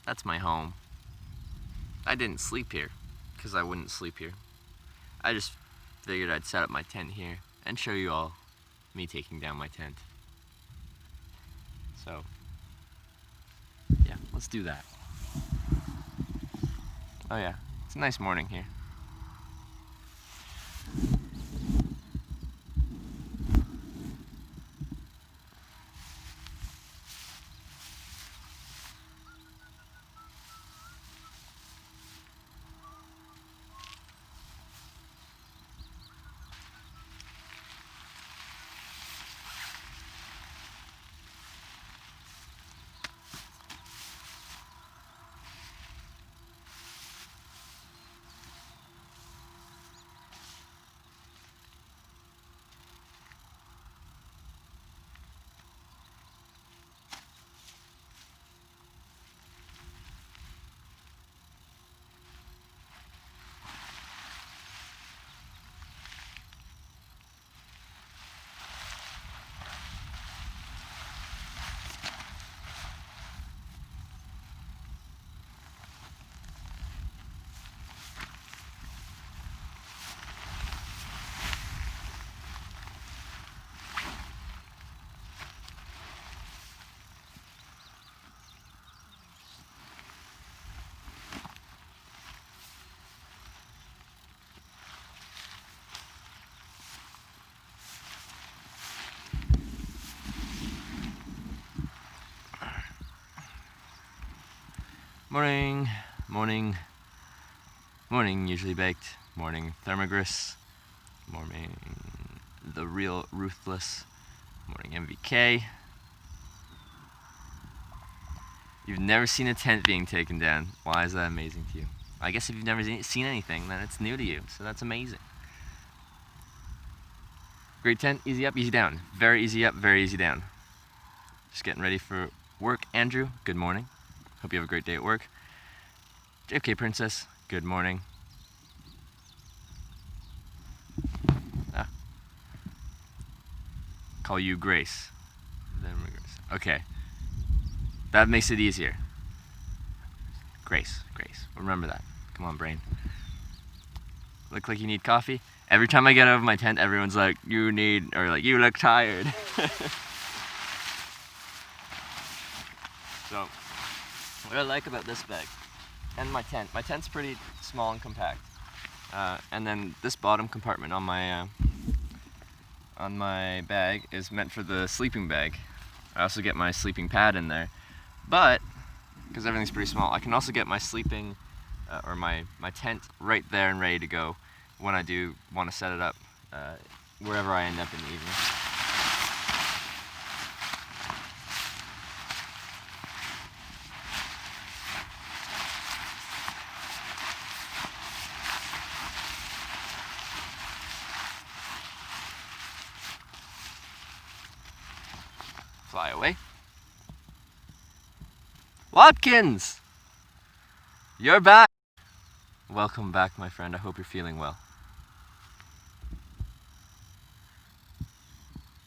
That's my home. I didn't sleep here, because I wouldn't sleep here. I just figured I'd set up my tent here and show you all me taking down my tent. So, yeah, let's do that. Oh yeah, it's a nice morning here. Morning, morning, morning, usually baked, morning, Thermogris, morning, the real Ruthless, morning, MVK. You've never seen a tent being taken down. Why is that amazing to you? I guess if you've never seen anything, then it's new to you, so that's amazing. Great tent, easy up, easy down. Very easy up, very easy down. Just getting ready for work. Andrew, good morning. Hope you have a great day at work. JFK Princess, good morning. Call you Grace. Then we're Grace. Okay. That makes it easier. Grace, Grace. Remember that. Come on, brain. Look like you need coffee? Every time I get out of my tent, everyone's like, you need, or like, you look tired. So, what I like about this bag, and my tent's pretty small and compact. And then this bottom compartment on my bag is meant for the sleeping bag. I also get my sleeping pad in there, but because everything's pretty small, I can also get my sleeping or my tent right there and ready to go when I do want to set it up wherever I end up in the evening. Fly away. Watkins! You're back! Welcome back, my friend. I hope you're feeling well.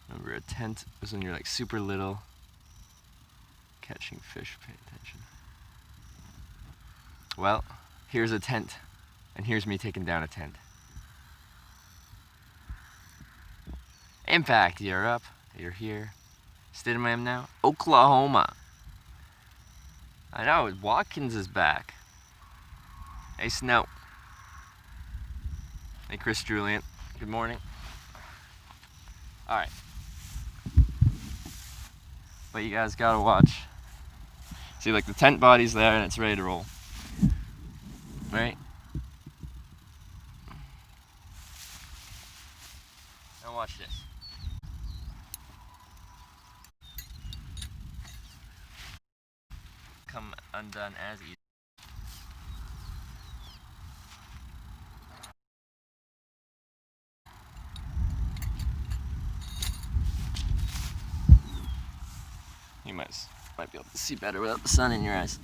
Remember, a tent is when you're like super little. Catching fish, pay attention. Well, here's a tent, and here's me taking down a tent. Impact, you're up. You're here. State of I am now? Oklahoma. I know, Watkins is back. Hey, Snow. Hey, Chris Julian. Good morning. Alright. But you guys gotta watch. See, like, the tent body's there and it's ready to roll. Right? Now watch this. Come undone as easy. You might be able to see better without the sun in your eyes.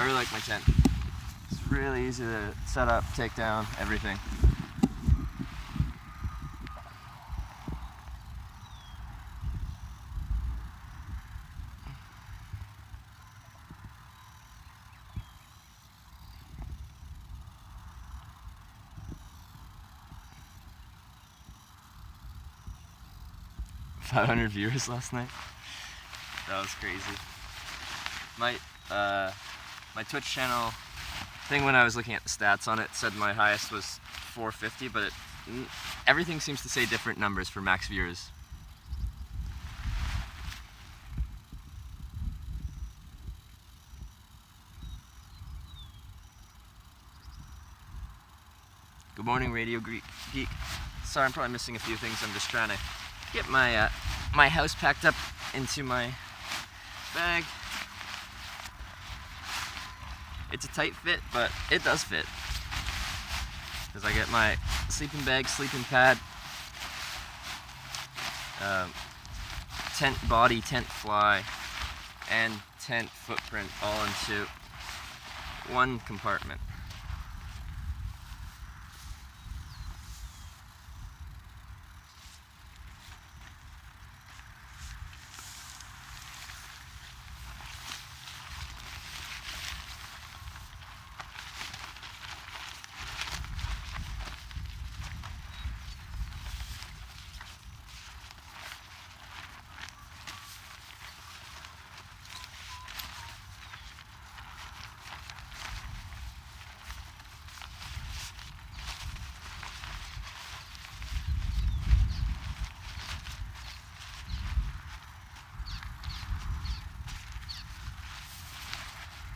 really like my tent. It's really easy to set up, take down, everything. $500 viewers last night. That was crazy. My Twitch channel thing, when I was looking at the stats on it, said my highest was 450, but everything seems to say different numbers for max viewers. Good morning, Radio Geek. Sorry, I'm probably missing a few things. I'm just trying to get my my house packed up into my bag. It's a tight fit, but it does fit. Because I get my sleeping bag, sleeping pad, tent body, tent fly, and tent footprint all into one compartment.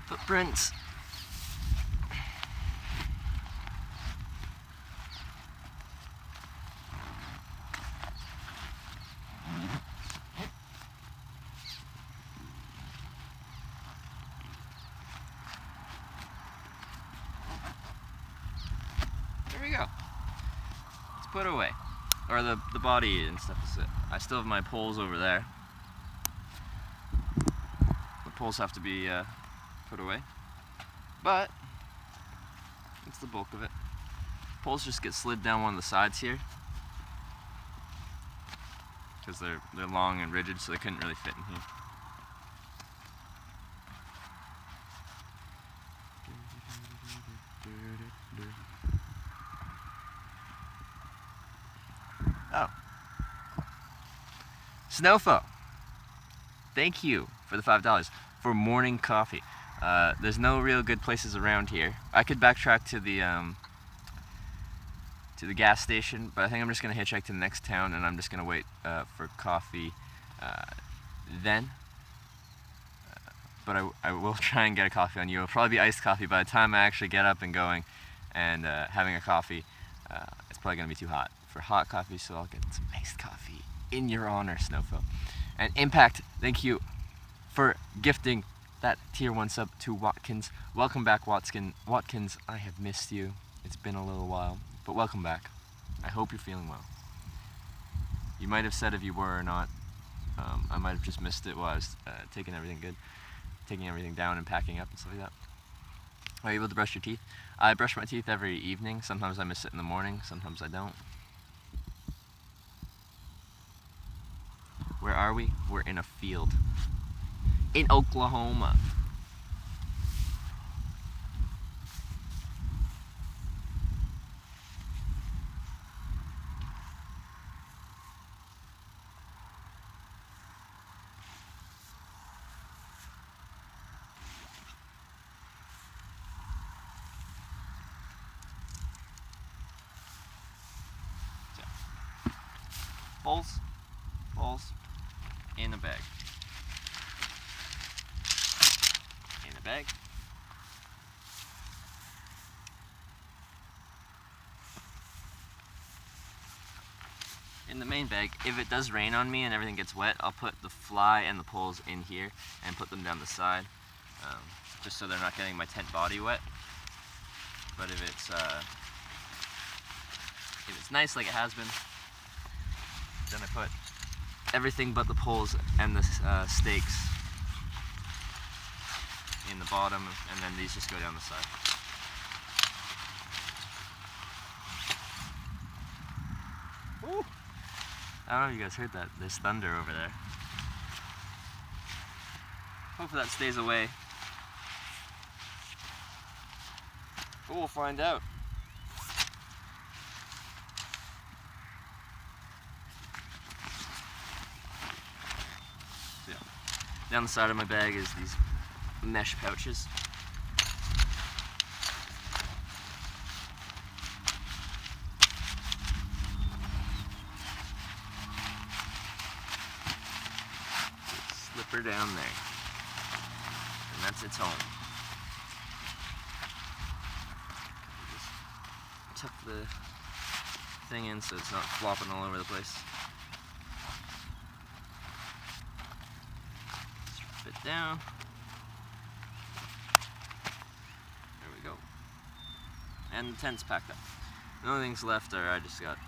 Footprints. There we go. Let's put it away. Or the body and stuff. I still have my poles over there. The poles have to be put away, but it's the bulk of it. Poles just get slid down one of the sides here because they're long and rigid, so they couldn't really fit in here. Oh, Snowfo, thank you for the $5 for morning coffee. There's no real good places around here. I could backtrack to the gas station, but I think I'm just gonna hitchhike to the next town, and I'm just gonna wait for coffee then. But I will try and get a coffee on you. It'll probably be iced coffee. By the time I actually get up and going and having a coffee, it's probably gonna be too hot for hot coffee, so I'll get some iced coffee in your honor, Snowfo. And Impact, thank you for gifting that tier 1 sub to Watkins. Welcome back, Watkins, I have missed you. It's been a little while, but welcome back. I hope you're feeling well. You might have said if you were or not. I might have just missed it while I was taking everything down and packing up and stuff like that. Are you able to brush your teeth? I brush my teeth every evening. Sometimes I miss it in the morning, sometimes I don't. Where are we? We're in a field. In Oklahoma. Balls in a bag. In a bag. In the main bag, if it does rain on me and everything gets wet, I'll put the fly and the poles in here and put them down the side, just so they're not getting my tent body wet. But if it's nice like it has been, then I put everything but the poles and the stakes in the bottom, and then these just go down the side. Woo! I don't know if you guys heard that. There's thunder over there. Hopefully that stays away. But we'll find out. So yeah. Down the side of my bag is these mesh pouches. Slip her down there. And that's its home. Just tuck the thing in so it's not flopping all over the place. Strip it down. There we go. And the tent's packed up. The only things left are I just got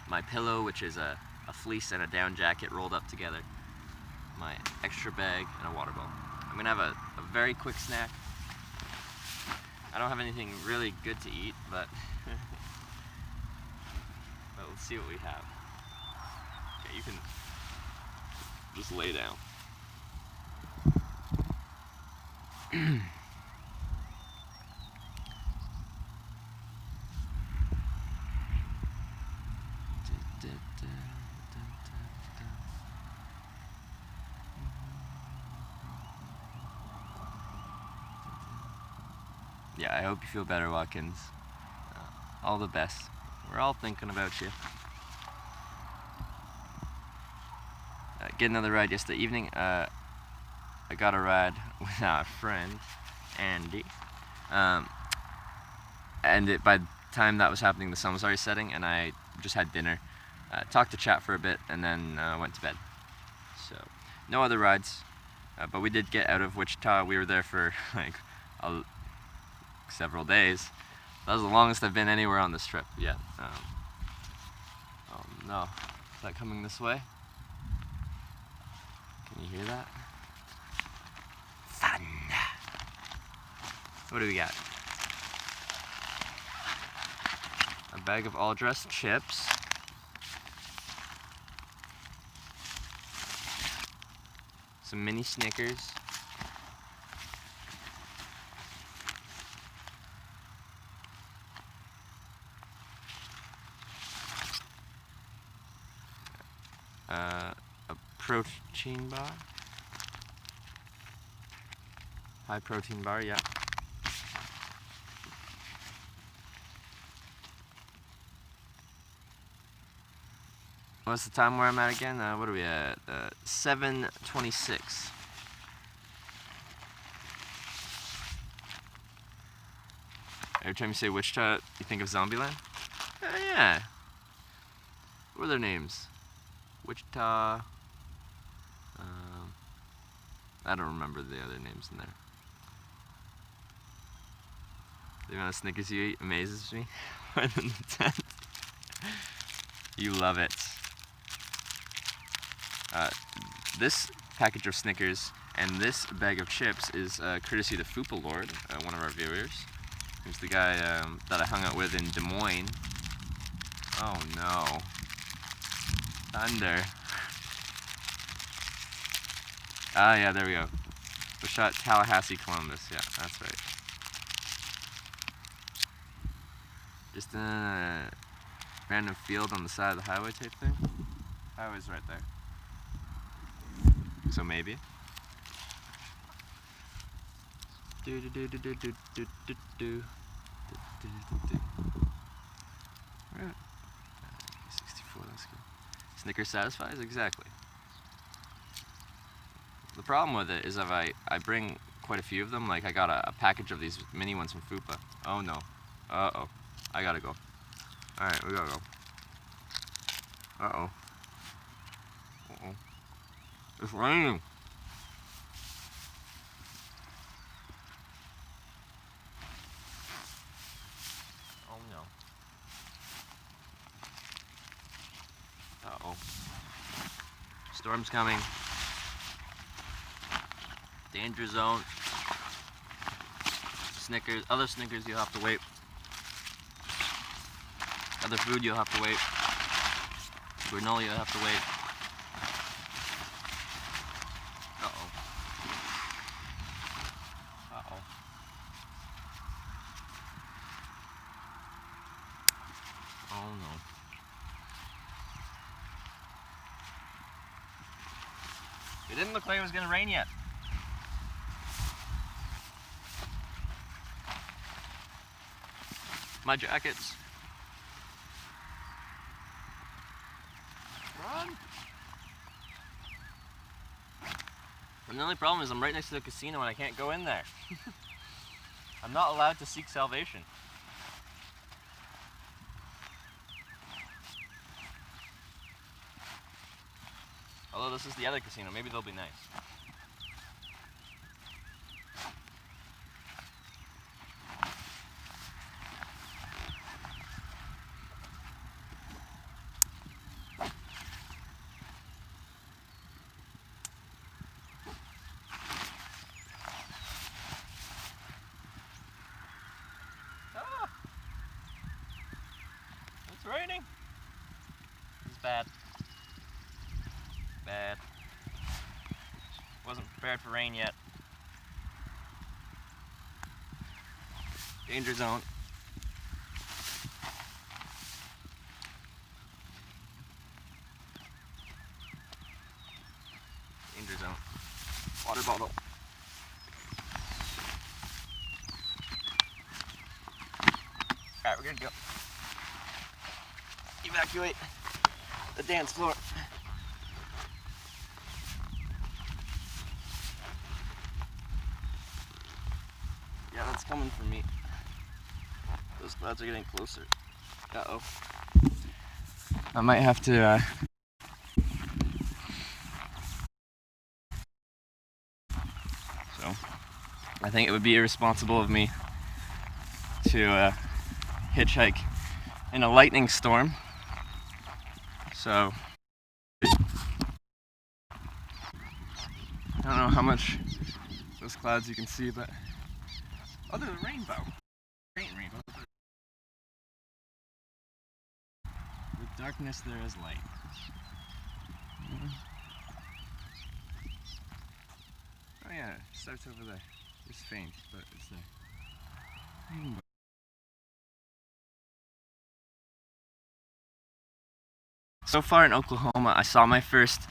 my pillow, which is a fleece and a down jacket rolled up together, my extra bag, and a water bottle. I'm gonna have a very quick snack. I don't have anything really good to eat, but but let's see what we have. Okay, you can just lay down. Yeah, I hope you feel better, Watkins. All the best. We're all thinking about you. Get another ride yesterday evening. I got a ride with our friend, Andy. And by the time that was happening, the sun was already setting, and I just had dinner. Talked to chat for a bit, and then went to bed. So, no other rides. But we did get out of Wichita. We were there for like several days. That was the longest I've been anywhere on this trip yet. Oh no, is that coming this way? Can you hear that? Fun! What do we got? A bag of all-dressed chips. Some mini Snickers. A protein bar. High protein bar, yeah. What's the time where I'm at again? What are we at? 7:26. Every time you say Wichita, you think of Zombieland? Yeah. What are their names? Wichita. I don't remember the other names in there. The amount of Snickers you eat amazes me more than the tent. You love it. This package of Snickers and this bag of chips is courtesy to Fupa Lord, one of our viewers. He's the guy that I hung out with in Des Moines. Oh no. Thunder. Ah, yeah, there we go. We shot Tallahassee, Columbus. Yeah, that's right. Just in a random field on the side of the highway type thing. Highway's right there. So maybe. Do do do do do do do do do. Right. 64. That's good. Snickers satisfies? Exactly. The problem with it is if I bring quite a few of them, like I got a package of these mini ones from Fupa. Oh no. Uh-oh. I gotta go. Alright, we gotta go. Uh-oh. Uh-oh. It's raining. Oh no. Uh-oh. Storm's coming. Danger zone. Snickers, other Snickers you'll have to wait. Other food you'll have to wait. Granola you'll have to wait. Uh-oh. Uh-oh. Oh no. It didn't look like it was gonna rain yet. My jackets. Run! And the only problem is I'm right next to the casino and I can't go in there. I'm not allowed to seek salvation. Although this is the other casino, maybe they'll be nice. Ah! It's raining. This is bad. Bad. Wasn't prepared for rain yet. Danger zone. Danger zone. Water bottle. Alright, we're good to go. Evacuate the dance floor. Yeah, that's coming for me. Those clouds are getting closer. Uh-oh. I might have to, So, I think it would be irresponsible of me to, hitchhike in a lightning storm. So, I don't know how much those clouds you can see, but oh, there's a rainbow. Rainbow. With darkness, there is light. Oh yeah, it starts over there. It's faint, but it's there. Rainbow. So far in Oklahoma, I saw my first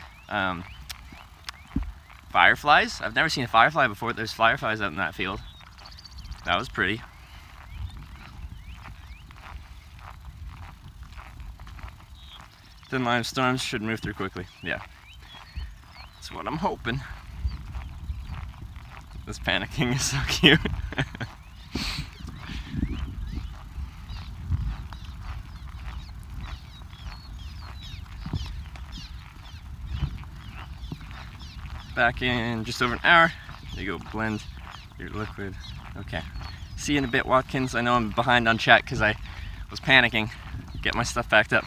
fireflies. I've never seen a firefly before. There's fireflies out in that field. That was pretty. Thin line of storms should move through quickly. Yeah. That's what I'm hoping. This panicking is so cute. Back in just over an hour. There you go, blend your liquid. Okay. See you in a bit, Watkins. I know I'm behind on chat because I was panicking. Get my stuff packed up.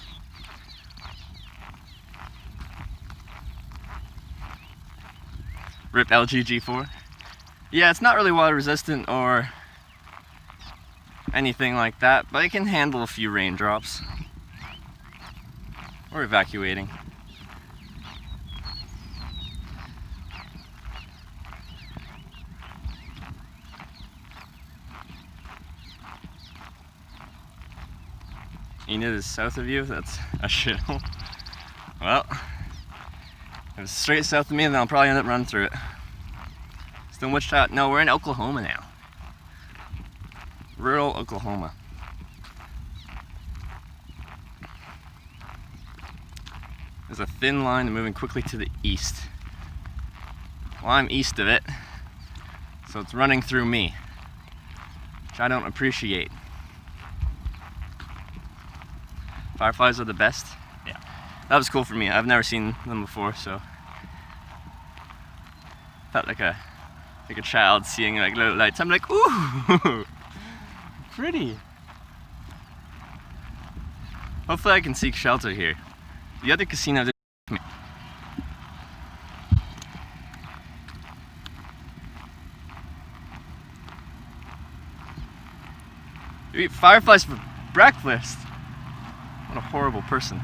RIP LG G4. Yeah, it's not really water resistant or anything like that, but it can handle a few raindrops. Or evacuating. Enid is south of you? That's a shithole. Well, if it's straight south of me, then I'll probably end up running through it. Still in Wichita? No, we're in Oklahoma now. Rural Oklahoma. There's a thin line moving quickly to the east. Well, I'm east of it, so it's running through me, which I don't appreciate. Fireflies are the best. Yeah, that was cool for me. I've never seen them before, so felt like a child seeing like little lights. I'm like, ooh, pretty. Hopefully, I can seek shelter here. The other casino didn't me. eat fireflies for breakfast. What a horrible person.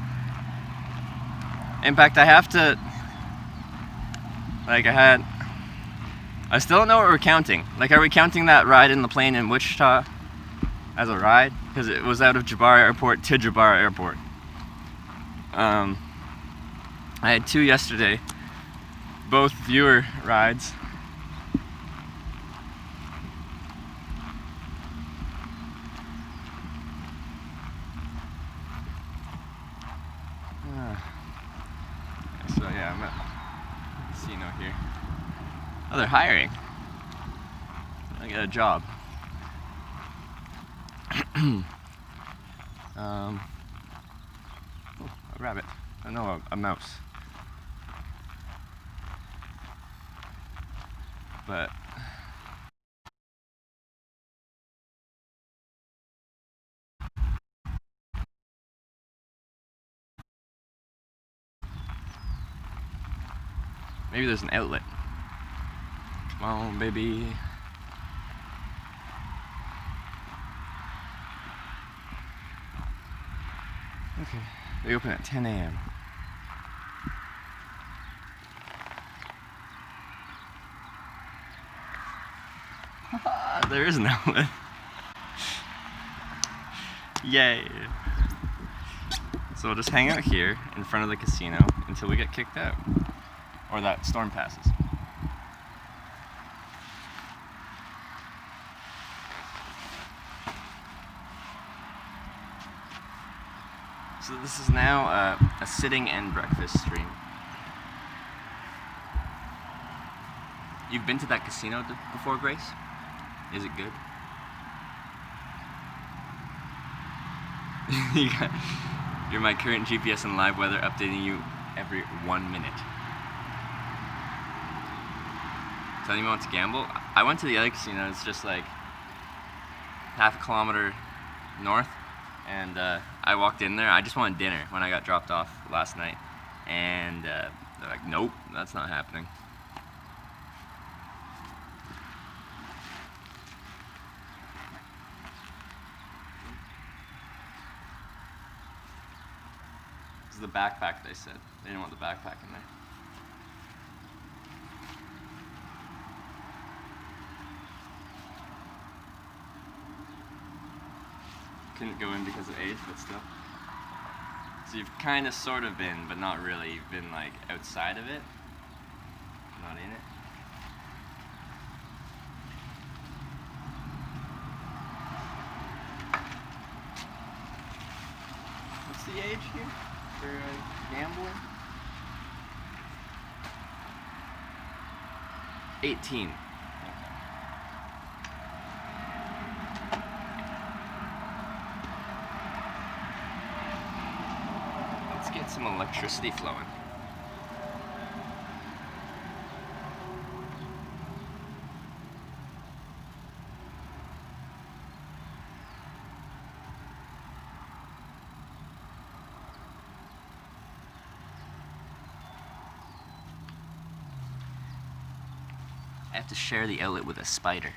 In fact, I have to, like, I still don't know what we're counting. Like, are we counting that ride in the plane in Wichita as a ride? Because it was out of Jabara Airport to Jabara Airport. I had 2 yesterday, both viewer rides. So yeah, I'm at the casino here. Oh, they're hiring. I got a job. Oh, a rabbit. I know, a mouse. But maybe there's an outlet. Come on, baby. Okay, they open at 10 a.m. There is an outlet. Yay. So we'll just hang out here in front of the casino until we get kicked out. Or that storm passes. So this is now a sitting and breakfast stream. You've been to that casino before, Grace? Is it good? You're my current GPS and live weather, updating you every 1 minute. So anyone wants to gamble? I went to the other casino, it's just like half a kilometer north, and I walked in there. I just wanted dinner when I got dropped off last night, and they're like, nope, that's not happening. This is the backpack, they said. They didn't want the backpack in there. Couldn't go in because of age, but still. So you've kind of sort of been, but not really. You've been like outside of it, not in it. What's the age here for gambling? 18. Let's get some electricity flowing. I have to share the outlet with a spider.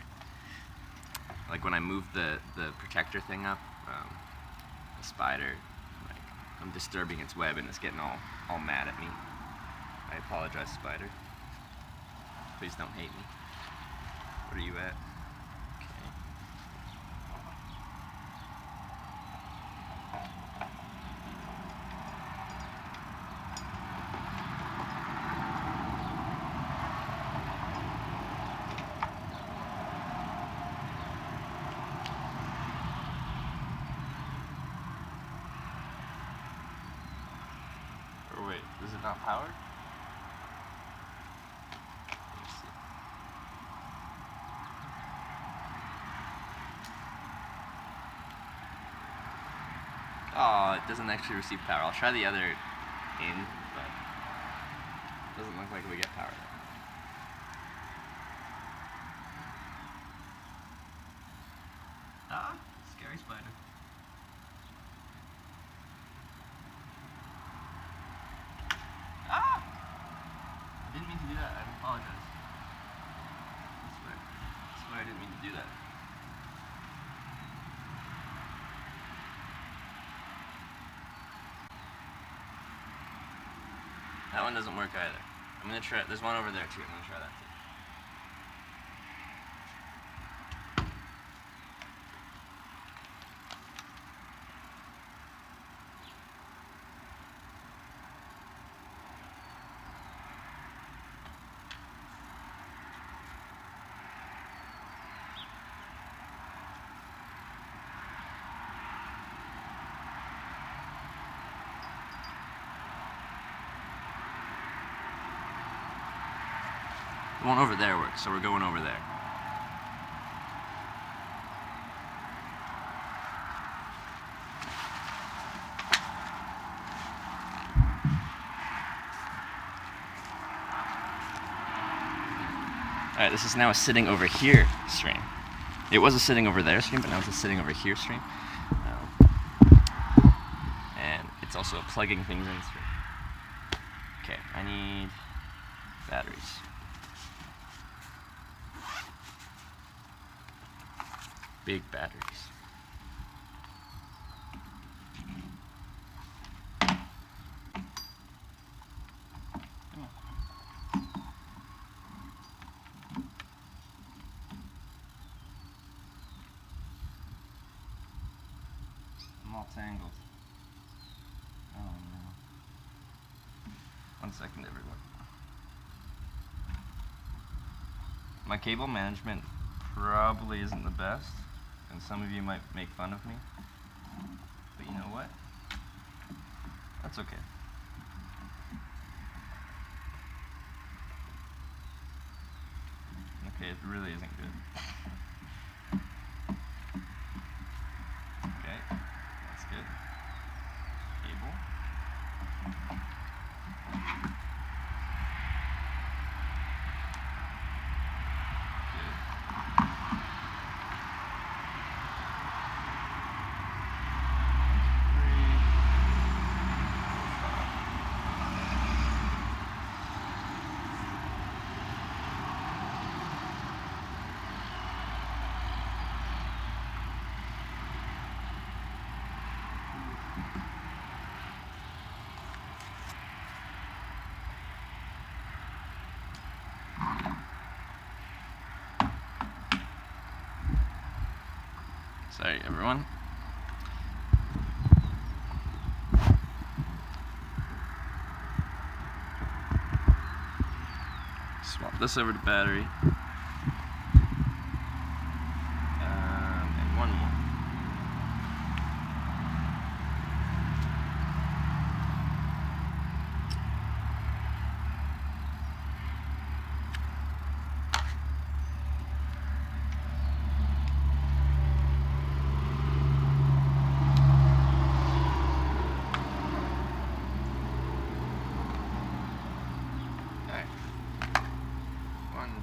Like when I moved the protector thing up, the spider, like, I'm disturbing its web and it's getting all mad at me. I apologize, spider. Please don't hate me. What are you at? Or wait, is it not powered? Let me see. Oh, it doesn't actually receive power. I'll try the other in, but it doesn't look like we get power there. Ah, scary spider. Ah! I didn't mean to do that. I apologize. I swear I didn't mean to do that. That one doesn't work either. I'm gonna try, there's one over there too, I'm gonna try that too. The one over there works, so we're going over there. Alright, this is now a sitting over here stream. It was a sitting over there stream, but now it's a sitting over here stream. And it's also a plugging things in stream. Okay, I need batteries. Big batteries. I'm all tangled. Oh no. 1 second, everyone. My cable management probably isn't the best, and some of you might make fun of me, but you know what? That's okay. Okay, it really isn't good. Okay, that's good. Cable. Sorry, everyone. Swap this over to battery. And one more.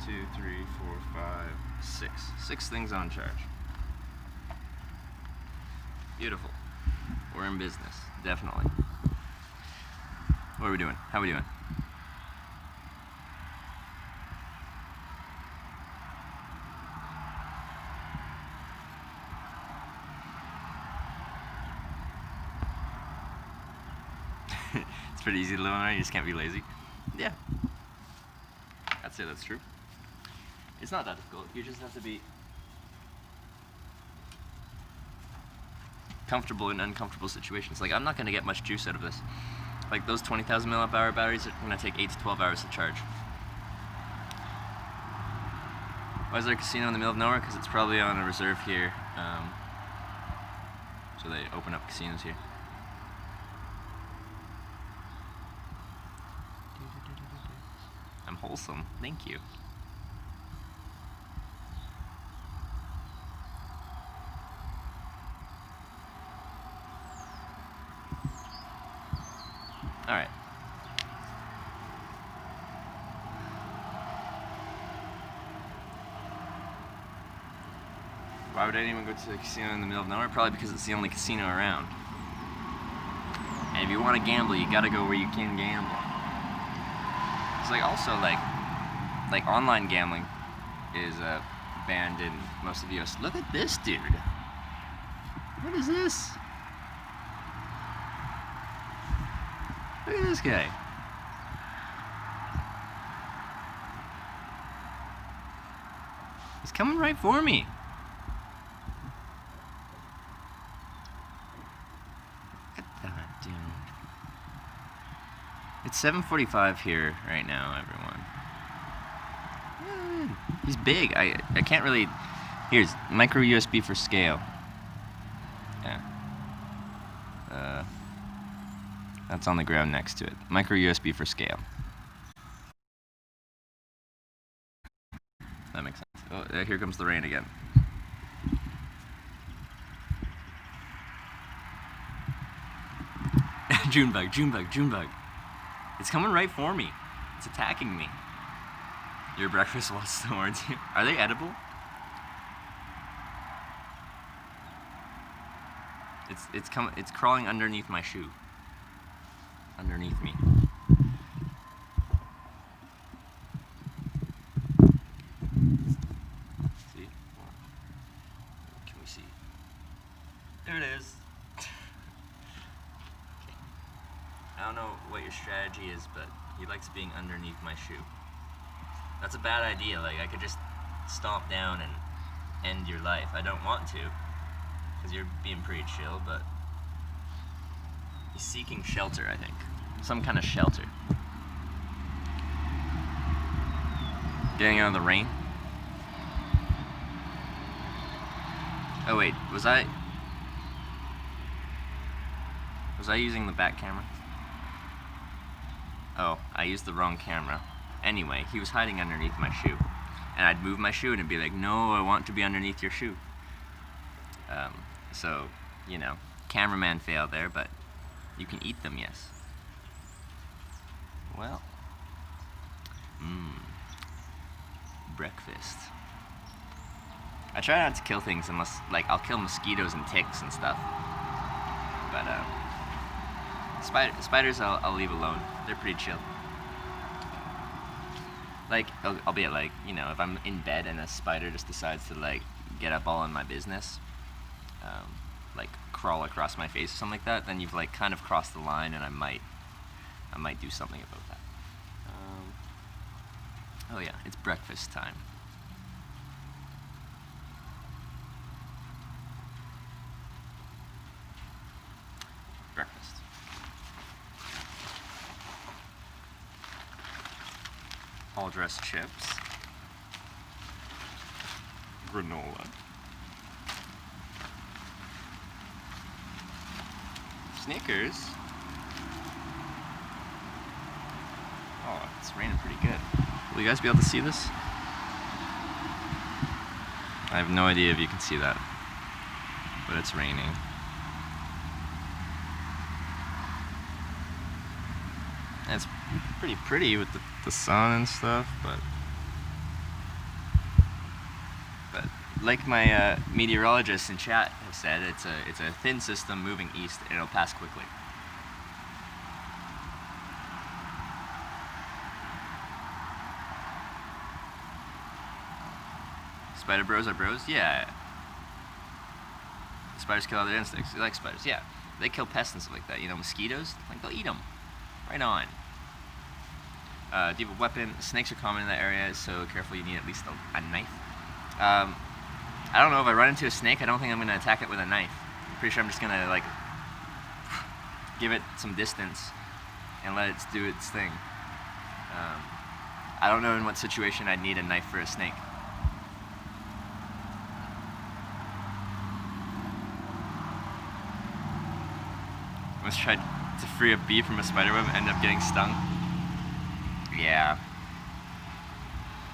Two, three, four, five, six. 6 things on charge. Beautiful. We're in business, definitely. What are we doing? How are we doing? It's pretty easy to live on there, you just can't be lazy. Yeah. I'd say that's true. It's not that difficult. You just have to be comfortable in uncomfortable situations. Like, I'm not going to get much juice out of this. Like, those 20,000 milliamp hour batteries are going to take 8 to 12 hours to charge. Why is there a casino in the middle of nowhere? Because it's probably on a reserve here. So they open up casinos here. I'm wholesome. Thank you. Alright. Why would anyone go to a casino in the middle of nowhere? Probably because it's the only casino around. And if you want to gamble, you gotta go where you can gamble. It's like also like online gambling is banned in most of the US. Look at this dude. What is this? Look at this guy. coming right for me. Look at that, dude. It's 7:45 here right now, everyone. He's big. I can't really... Here's micro USB for scale. Yeah. That's on the ground next to it. Micro USB for scale. That makes sense. Oh, here comes the rain again. Junebug, Junebug, Junebug. It's coming right for me. It's attacking me. Your breakfast walks towards you. Are they edible? It's crawling underneath my shoe. Underneath me. See? Can we see? There it is. Okay. I don't know what your strategy is, but he likes being underneath my shoe. That's a bad idea. Like, I could just stomp down and end your life. I don't want to, because you're being pretty chill, but he's seeking shelter, I think. Some kind of shelter. Getting out of the rain. Oh wait, was I using the back camera? Oh, I used the wrong camera. Anyway, he was hiding underneath my shoe. And I'd move my shoe and it'd be like, no, I want to be underneath your shoe. So, you know, cameraman failed there, but you can eat them, yes. Well. Breakfast. I try not to kill things unless, like, I'll kill mosquitoes and ticks and stuff. But, spiders I'll leave alone. They're pretty chill. Like, albeit, like, you know, if I'm in bed and a spider just decides to, like, get up all in my business, like, crawl across my face or something like that, then you've, like, kind of crossed the line, and I might do something about that. Oh yeah, it's breakfast time. Breakfast. All dressed chips. Granola. Snickers. Oh, it's raining pretty good. Will you guys be able to see this? I have no idea if you can see that, but it's raining. And it's pretty pretty with the sun and stuff, but like my meteorologists in chat have said, it's a thin system moving east, and it'll pass quickly. Spider bros are bros? Yeah. Spiders kill other insects. You like spiders? Yeah. They kill pests and stuff like that. You know, mosquitoes? Like, they'll eat them. Right on. Do you have a weapon? Snakes are common in that area, so careful, you need at least a knife. I don't know, if I run into a snake, I don't think I'm going to attack it with a knife. I'm pretty sure I'm just going to, like, give it some distance and let it do its thing. I don't know in what situation I'd need a knife for a snake. Almost tried to free a bee from a spiderweb and ended up getting stung. Yeah.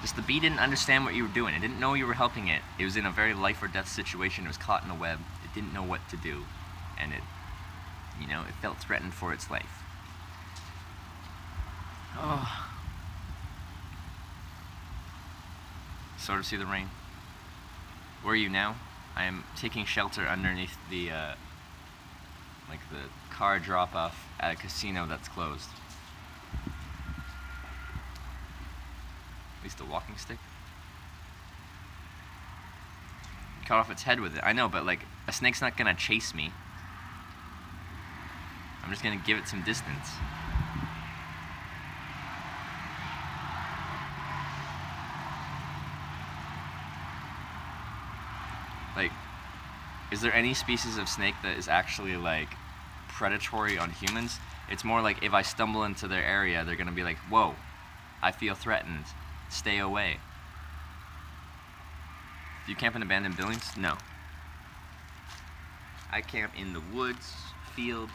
Just the bee didn't understand what you were doing. It didn't know you were helping it. It was in a very life or death situation. It was caught in a web. It didn't know what to do. And it, you know, it felt threatened for its life. Oh. Sort of see the rain. Where are you now? I am taking shelter underneath the, like the car drop-off at a casino that's closed. At least a walking stick. Cut off its head with it. I know, but like, a snake's not gonna chase me. I'm just gonna give it some distance. is there any species of snake that is actually like predatory on humans? It's more like if I stumble into their area, they're gonna be like, whoa, I feel threatened, stay away. Do you camp in abandoned buildings? No. I camp in the woods, fields,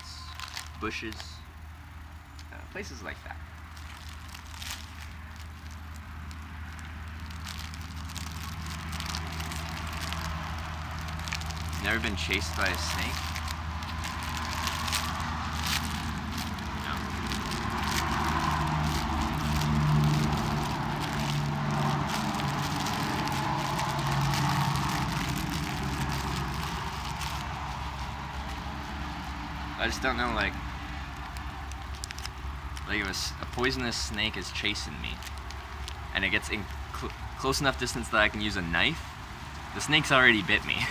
bushes, places like that. Never been chased by a snake? No. I just don't know, like if a poisonous snake is chasing me, and it gets in close enough distance that I can use a knife, the snake's already bit me.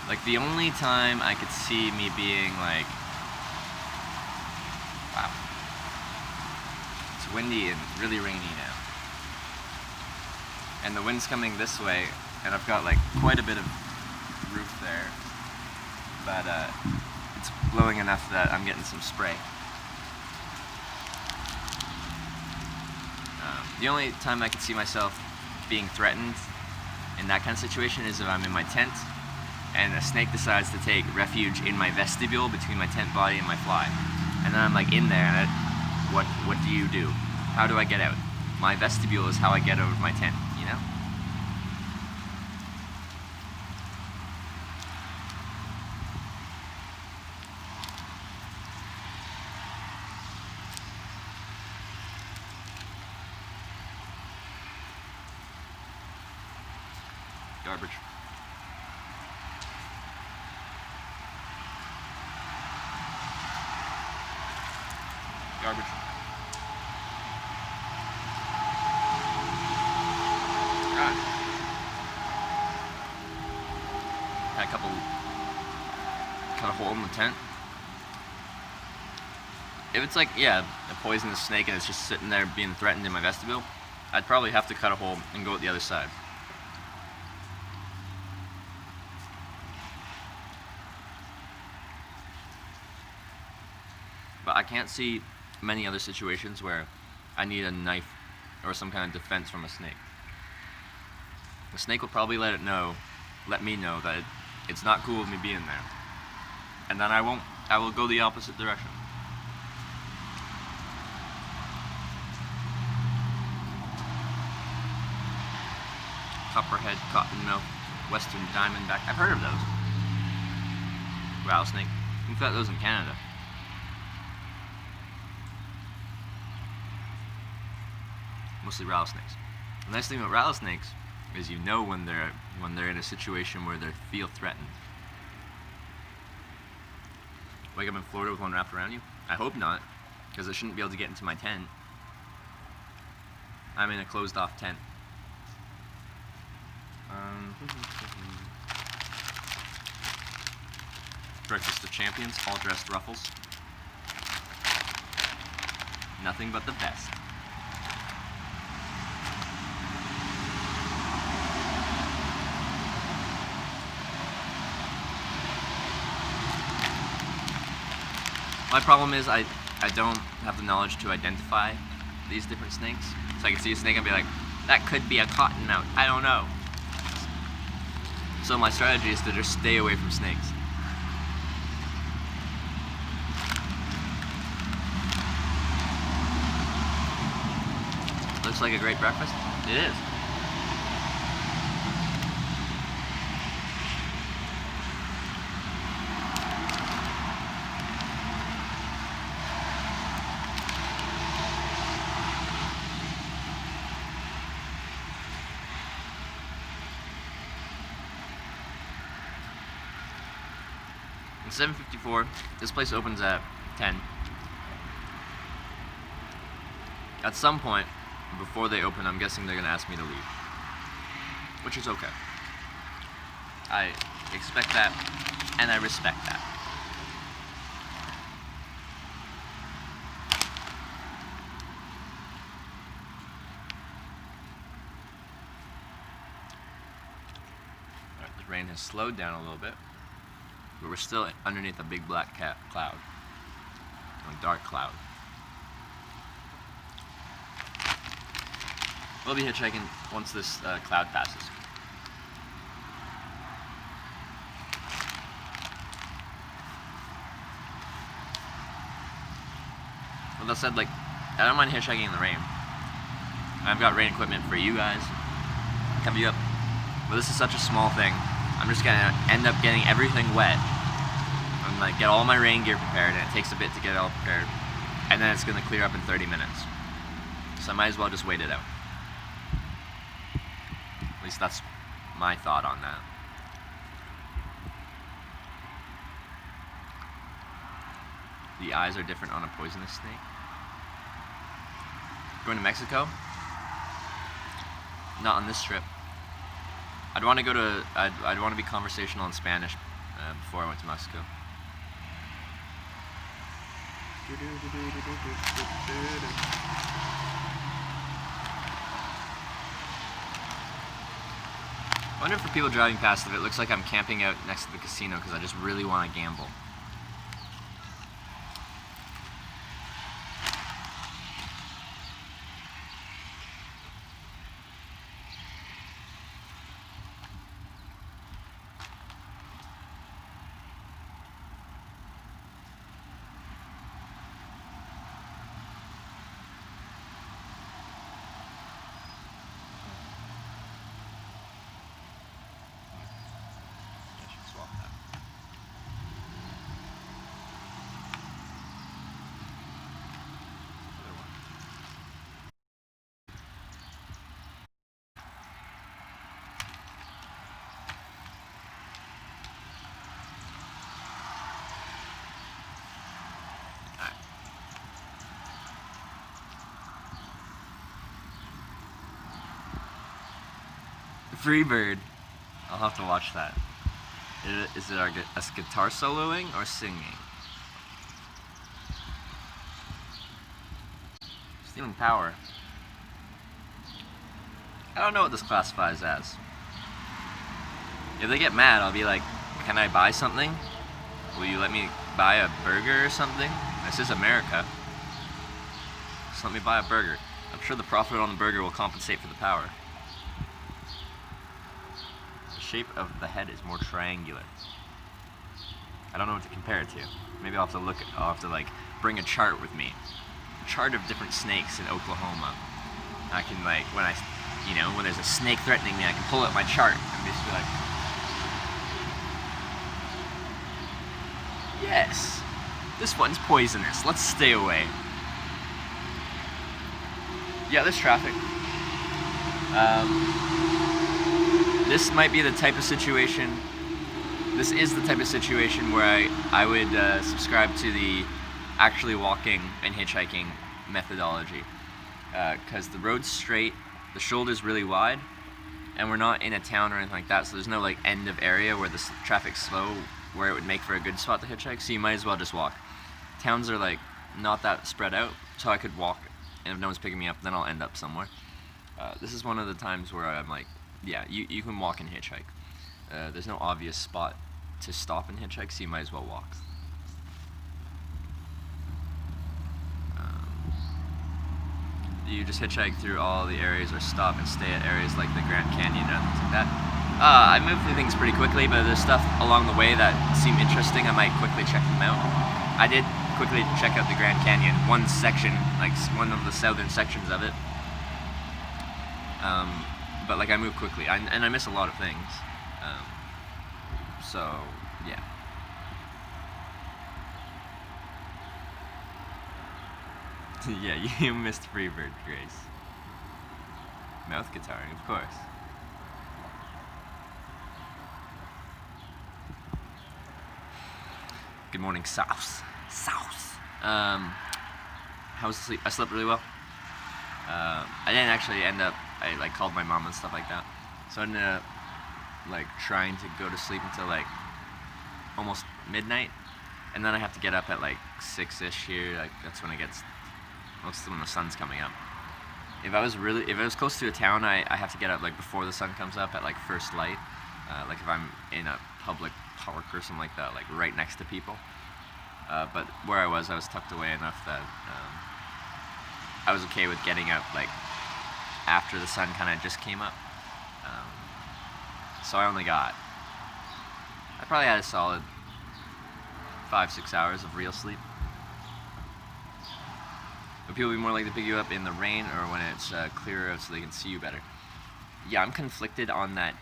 Like, the only time I could see me being like, wow, it's windy and really rainy now. And the wind's coming this way, and I've got like quite a bit of roof there. But it's blowing enough that I'm getting some spray. The only time I could see myself being threatened in that kind of situation is if I'm in my tent and a snake decides to take refuge in my vestibule between my tent body and my fly. And then I'm like in there, and what do you do? How do I get out? My vestibule is how I get out of my tent, you know? Garbage. Garbage. God. Had a couple, cut a hole in the tent. If it's like, yeah, a poisonous snake and it's just sitting there being threatened in my vestibule, I'd probably have to cut a hole and go at the other side. But I can't see many other situations where I need a knife or some kind of defense from a snake. The snake will probably let me know that it's not cool with me being there. And then I will go the opposite direction. Copperhead, cottonmouth, western diamondback. I've heard of those. Rattlesnake. We've got those in Canada. Mostly rattlesnakes. The nice thing about rattlesnakes is you know when they're in a situation where they feel threatened. Wake up in Florida with one wrapped around you? I hope not, because it shouldn't be able to get into my tent. I'm in a closed off tent. Breakfast of Champions, all dressed ruffles. Nothing but the best. My problem is I don't have the knowledge to identify these different snakes. So I can see a snake and be like, that could be a cottonmouth, I don't know. So my strategy is to just stay away from snakes. Looks like a great breakfast. It is. It's 7:54. This place opens at 10. At some point, before they open, I'm guessing they're gonna ask me to leave. Which is okay. I expect that, and I respect that. rain has slowed down a little bit, but we're still underneath a big black cloud, a dark cloud. We'll be hitchhiking once this cloud passes. With that said, like, I don't mind hitchhiking in the rain. I've got rain equipment for you guys, cover you up. But this is such a small thing. I'm just gonna end up getting everything wet. I'm like, get all my rain gear prepared, and it takes a bit to get it all prepared. And then it's gonna clear up in 30 minutes. So I might as well just wait it out. At least that's my thought on that. The eyes are different on a poisonous snake. Going to Mexico? Not on this trip. I'd want to go to. I'd want to be conversational in Spanish before I went to Mexico. I wonder if for people driving past it looks like I'm camping out next to the casino because I just really want to gamble. Freebird. I'll have to watch that. Is it a guitar soloing or singing? Stealing power. I don't know what this classifies as. If they get mad, I'll be like, can I buy something? Will you let me buy a burger or something? This is America. Just let me buy a burger. I'm sure the profit on the burger will compensate for the power. The shape of the head is more triangular. I don't know what to compare it to. Maybe I'll have to like bring a chart with me. A chart of different snakes in Oklahoma. I can like, when there's a snake threatening me, I can pull out my chart and just be like, yes, this one's poisonous, let's stay away. Yeah, there's traffic. This might be the type of situation, this is the type of situation where I would subscribe to the actually walking and hitchhiking methodology. Because the road's straight, the shoulder's really wide, and we're not in a town or anything like that, so there's no like end of area where the traffic's slow, where it would make for a good spot to hitchhike, so you might as well just walk. Towns are like not that spread out, so I could walk, and if no one's picking me up, then I'll end up somewhere. This is one of the times where I'm like, yeah, you can walk and hitchhike. There's no obvious spot to stop and hitchhike, so you might as well walk. You just hitchhike through all the areas or stop and stay at areas like the Grand Canyon and things like that. I move through things pretty quickly, but there's stuff along the way that seem interesting. I might quickly check them out. I did quickly check out the Grand Canyon, one section, like one of the southern sections of it. But like I move quickly, and I miss a lot of things. So yeah. Yeah, you missed Freebird, Grace. Mouth guitaring, of course. Good morning, South. How was the sleep? I slept really well. I didn't actually end up, I like called my mom and stuff like that. So I ended up like trying to go to sleep until like almost midnight. And then I have to get up at like 6-ish here, like that's when it gets, most when the sun's coming up. If I was close to a town, I have to get up like before the sun comes up at like first light. like if I'm in a public park or something like that, like right next to people. But where I was tucked away enough that I was okay with getting out like after the sun kind of just came up. So I probably had a solid 5-6 hours of real sleep. Would people be more likely to pick you up in the rain or when it's clearer out so they can see you better? Yeah, I'm conflicted on that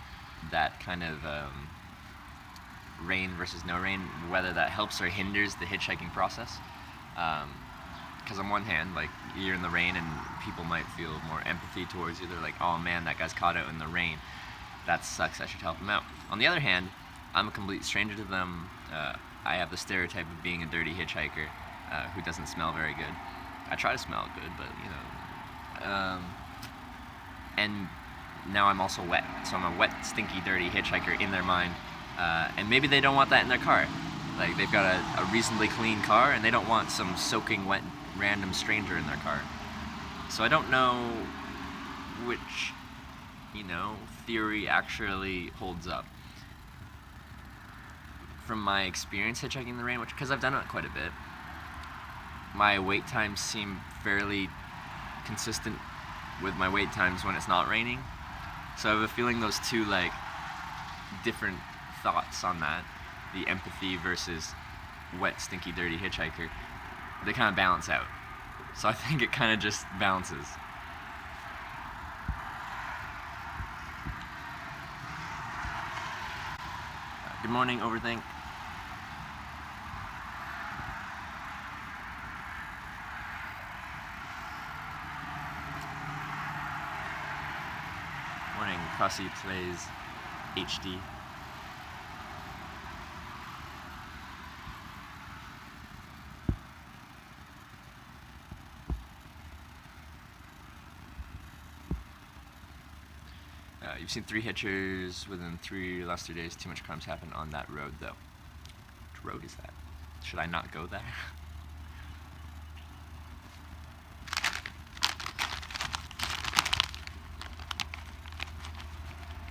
kind of rain versus no rain, whether that helps or hinders the hitchhiking process. Because on one hand, like, you're in the rain and people might feel more empathy towards you. They're like, oh man, that guy's caught out in the rain. That sucks, I should help him out. On the other hand, I'm a complete stranger to them. I have the stereotype of being a dirty hitchhiker who doesn't smell very good. I try to smell good, but you know. And now I'm also wet, so I'm a wet, stinky, dirty hitchhiker in their mind. And maybe they don't want that in their car. Like, they've got a reasonably clean car, and they don't want some soaking wet random stranger in their car. So I don't know which, theory actually holds up. From my experience hitchhiking in the rain, because I've done it quite a bit, my wait times seem fairly consistent with my wait times when it's not raining. So I have a feeling those two, like, different thoughts on that, the empathy versus wet, stinky, dirty hitchhiker, they kind of balance out. So I think it kind of just balances. Good morning, Overthink. Morning, Crossy Plays HD. You've seen 3 hitchers within last 3 days. Too much crimes happen on that road, though. Which road is that? Should I not go there?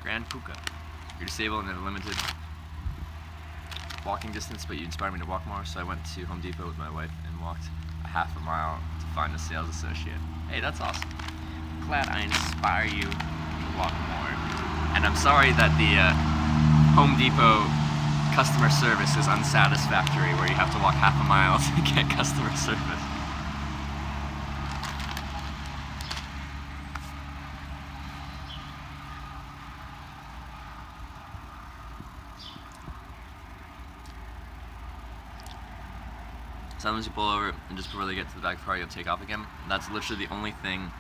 Grand Puka. You're disabled and have a limited walking distance, but you inspired me to walk more, so I went to Home Depot with my wife and walked a half a mile to find a sales associate. Hey, that's awesome. Glad I inspire you to walk more. And I'm sorry that the Home Depot customer service is unsatisfactory, where you have to walk half a mile to get customer service. Sometimes you pull over and just before they get to the back car, you'll take off again. That's literally the only thing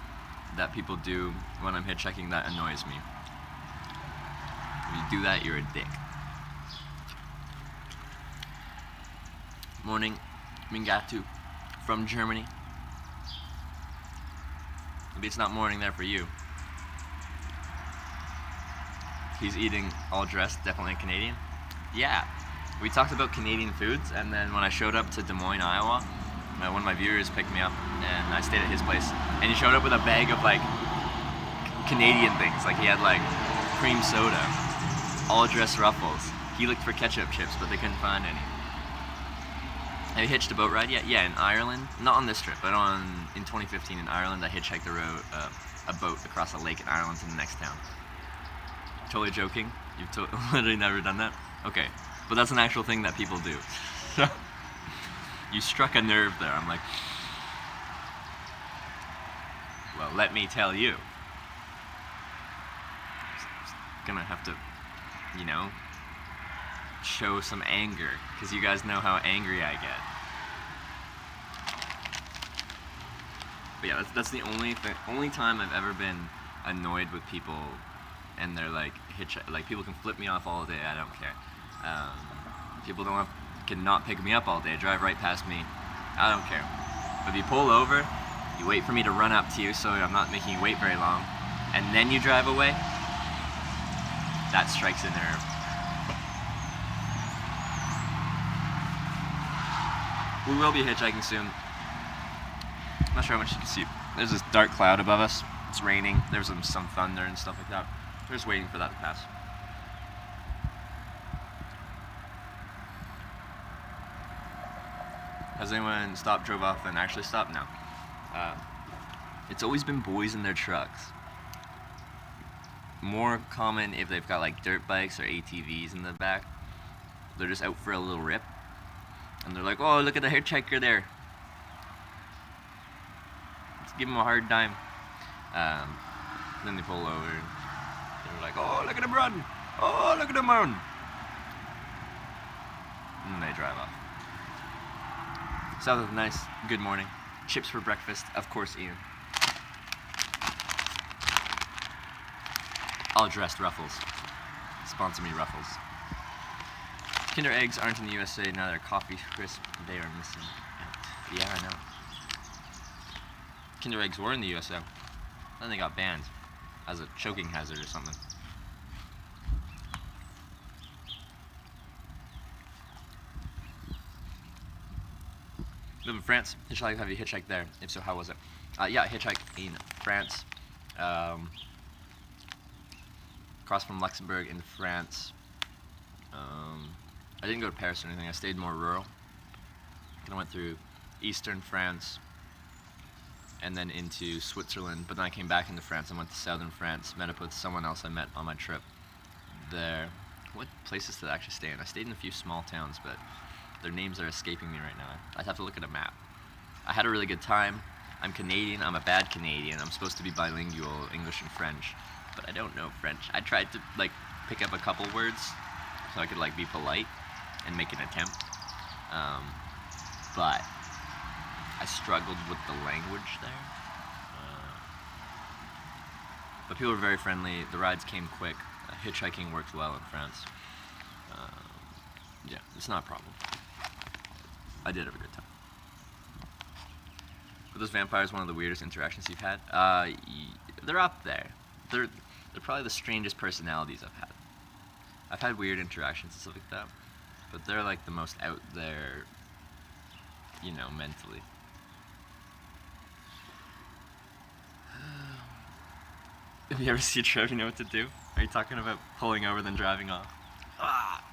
that people do when I'm hitchhiking that annoys me. If you do that, you're a dick. Morning, Mingatu from Germany. Maybe it's not morning there for you. He's eating all dressed, definitely Canadian. Yeah, we talked about Canadian foods, and then when I showed up to Des Moines, Iowa, one of my viewers picked me up, and I stayed at his place. And he showed up with a bag of, like, Canadian things. Like, he had, like, cream soda, all-dress Ruffles. He looked for ketchup chips, but they couldn't find any. Have you hitched a boat ride yet? Yeah, in Ireland. Not on this trip, but in 2015 in Ireland, I hitchhiked a boat across a lake in Ireland to the next town. Totally joking. You've literally never done that? Okay. But that's an actual thing that people do. You struck a nerve there. I'm like, well, let me tell you. Gonna have to, show some anger, because you guys know how angry I get. But yeah, that's the only time I've ever been annoyed with people, and they're like people can flip me off all day. I don't care. People cannot pick me up all day. Drive right past me. I don't care. But if you pull over, you wait for me to run up to you, so I'm not making you wait very long, and then you drive away. That strikes a nerve. We will be hitchhiking soon. I'm not sure how much you can see. There's this dark cloud above us. It's raining. There's some thunder and stuff like that. We're just waiting for that to pass. Has anyone stopped, drove off, and actually stopped? No. It's always been boys in their trucks. More common if they've got like dirt bikes or ATVs in the back. They're just out for a little rip. And they're like, oh, look at the hitchhiker there. Let's give him a hard time. Then they pull over. They're like, oh, look at him run. Oh, look at him run. And they drive off. South of nice, good morning. Chips for breakfast, of course, Ian. All dressed Ruffles. Sponsor me, Ruffles. Kinder Eggs aren't in the USA, now they're Coffee Crisp. They are missing out. Yeah, I know. Kinder Eggs were in the USA. Then they got banned as a choking hazard or something. Live in France. Hitchhike, have you hitchhiked there? If so, how was it? Yeah, I hitchhiked in France. Across from Luxembourg into France. I didn't go to Paris or anything. I stayed more rural. And I went through eastern France and then into Switzerland. But then I came back into France and went to southern France. Met up with someone else I met on my trip there. What places did I actually stay in? I stayed in a few small towns, but their names are escaping me right now. I'd have to look at a map. I had a really good time. I'm Canadian. I'm a bad Canadian. I'm supposed to be bilingual, English and French, but I don't know French. I tried to like pick up a couple words so I could like be polite and make an attempt, but I struggled with the language there. But people were very friendly. The rides came quick. Hitchhiking worked well in France. Yeah, it's not a problem. I did have a good time. Were those vampires one of the weirdest interactions you've had? They're up there. They're probably the strangest personalities I've had. I've had weird interactions and stuff like that, but they're like the most out there, you know, mentally. If you ever see a Trev, you know what to do? Are you talking about pulling over then driving off? Ah!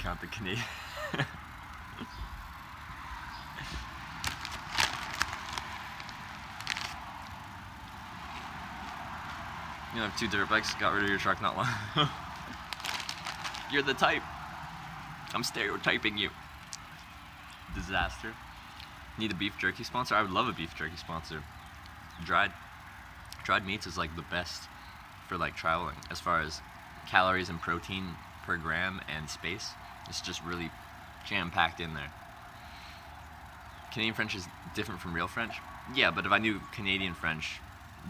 Count the Canadian. You have 2 dirt bikes, got rid of your truck not long. You're the type. I'm stereotyping you. Disaster. Need a beef jerky sponsor? I would love a beef jerky sponsor. Dried meats is like the best for like traveling as far as calories and protein per gram and space. It's just really jam-packed in there. Canadian French is different from real French? Yeah, but if I knew Canadian French,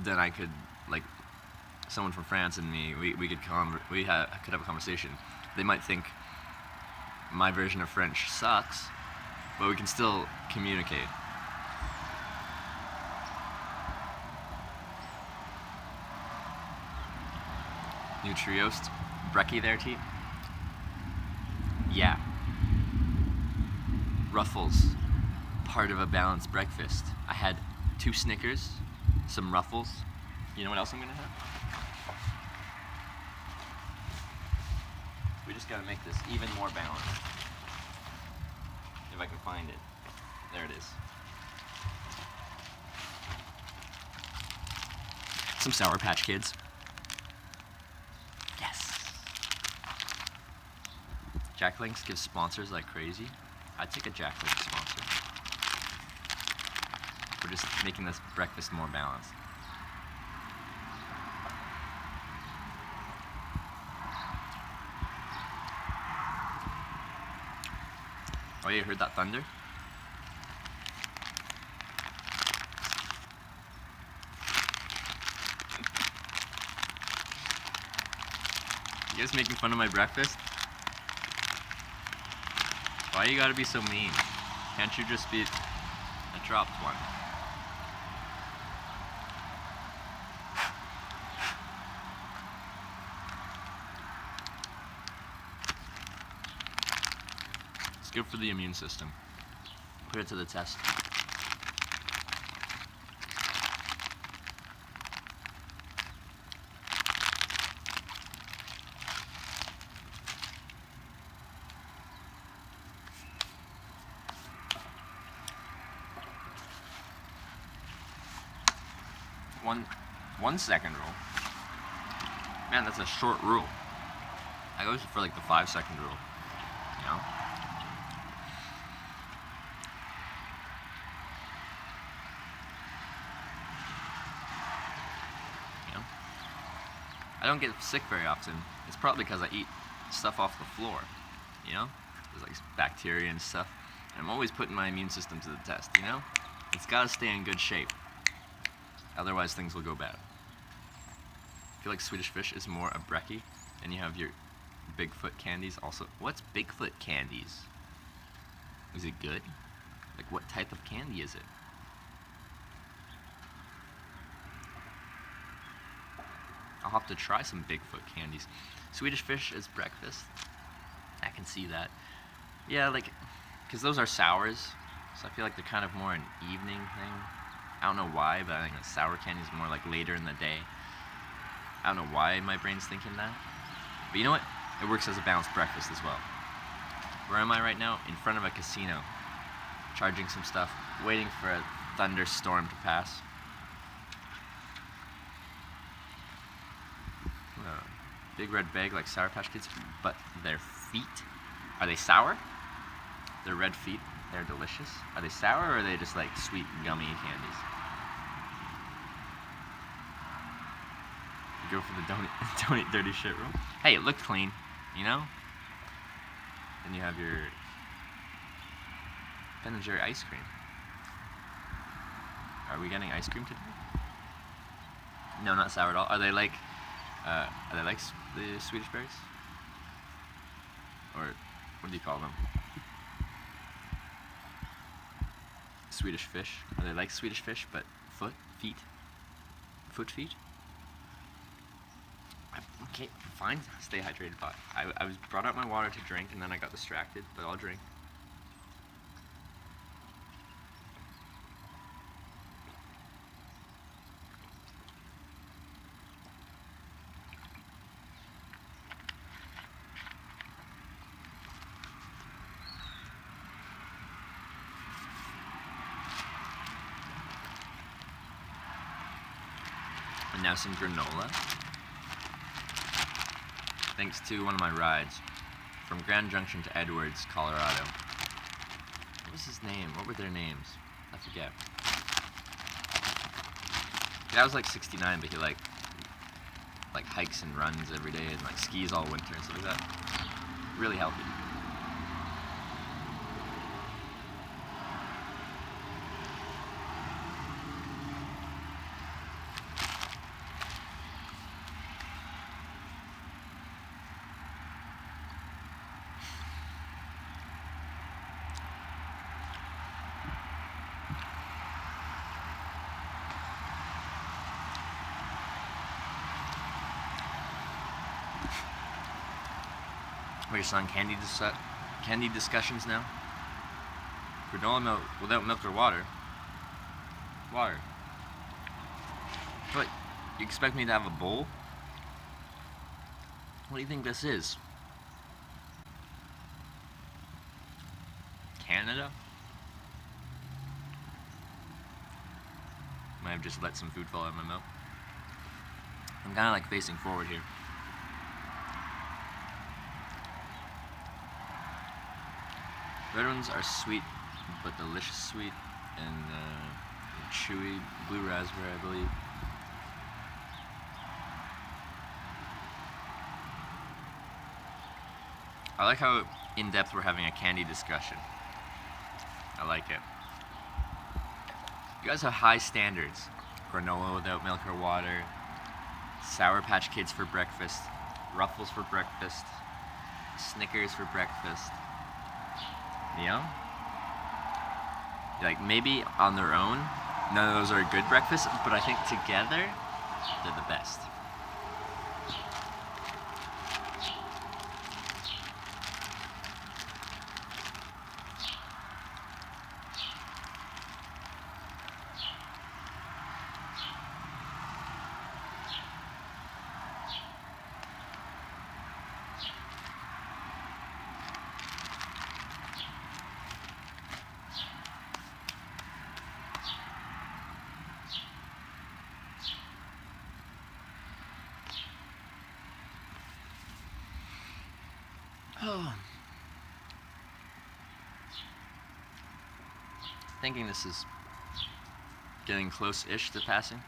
then I could, like, someone from France and me, we could have a conversation. They might think my version of French sucks, but we can still communicate. Nutriost. Brekkie there, T? Yeah. Ruffles. Part of a balanced breakfast. I had 2 Snickers, some Ruffles. You know what else I'm gonna have? We just gotta make this even more balanced. If I can find it. There it is. Some Sour Patch Kids. Yes. Jack Links gives sponsors like crazy. I'd take a Jack Links sponsor. We're just making this breakfast more balanced. Oh, you heard that thunder? You guys making fun of my breakfast? Why you gotta be so mean? Can't you just be... I dropped one. It's good for the immune system. Put it to the test. one second rule. Man, that's a short rule. I go for like the 5-second rule. You know? I don't get sick very often. It's probably because I eat stuff off the floor, you know? There's like bacteria and stuff. And I'm always putting my immune system to the test, you know? It's gotta stay in good shape. Otherwise things will go bad. I feel like Swedish Fish is more a brekkie, and you have your Bigfoot candies also. What's Bigfoot candies? Is it good? Like what type of candy is it? I'll have to try some Bigfoot candies. Swedish Fish is breakfast. I can see that. Yeah, like, because those are sours, so I feel like they're kind of more an evening thing. I don't know why, but I think the sour candy is more like later in the day. I don't know why my brain's thinking that. But you know what? It works as a balanced breakfast as well. Where am I right now? In front of a casino. Charging some stuff, waiting for a thunderstorm to pass. Big red bag like Sour Patch Kids, but their feet, are they sour? Their red feet, they're delicious. Are they sour or are they just like sweet gummy candies? You go for the don't eat dirty shit rule. Hey, it looked clean, you know? Then you have your Ben & Jerry ice cream. Are we getting ice cream today? No, not sour at all. Are they like the Swedish berries? Or what do you call them? Swedish Fish. Are they like Swedish Fish but foot feet? Okay, fine. Stay hydrated. But I was brought out my water to drink and then I got distracted. But I'll drink. And now some granola. Thanks to one of my rides from Grand Junction to Edwards, Colorado. What was his name? What were their names? I forget. That was like 69, but he like hikes and runs every day and like skis all winter and stuff like that. Really healthy. We're just on candy discussions now. Granola milk without milk or water. Water. What? You expect me to have a bowl? What do you think this is? Canada? Might have just let some food fall out of my mouth. I'm kind of like facing forward here. Red ones are sweet, but delicious sweet, and chewy, blue raspberry, I believe. I like how in-depth we're having a candy discussion. I like it. You guys have high standards. Granola without milk or water, Sour Patch Kids for breakfast, Ruffles for breakfast, Snickers for breakfast. You know? Like, maybe on their own, none of those are a good breakfast, but I think together, they're the best. Thinking this is getting close-ish to passing.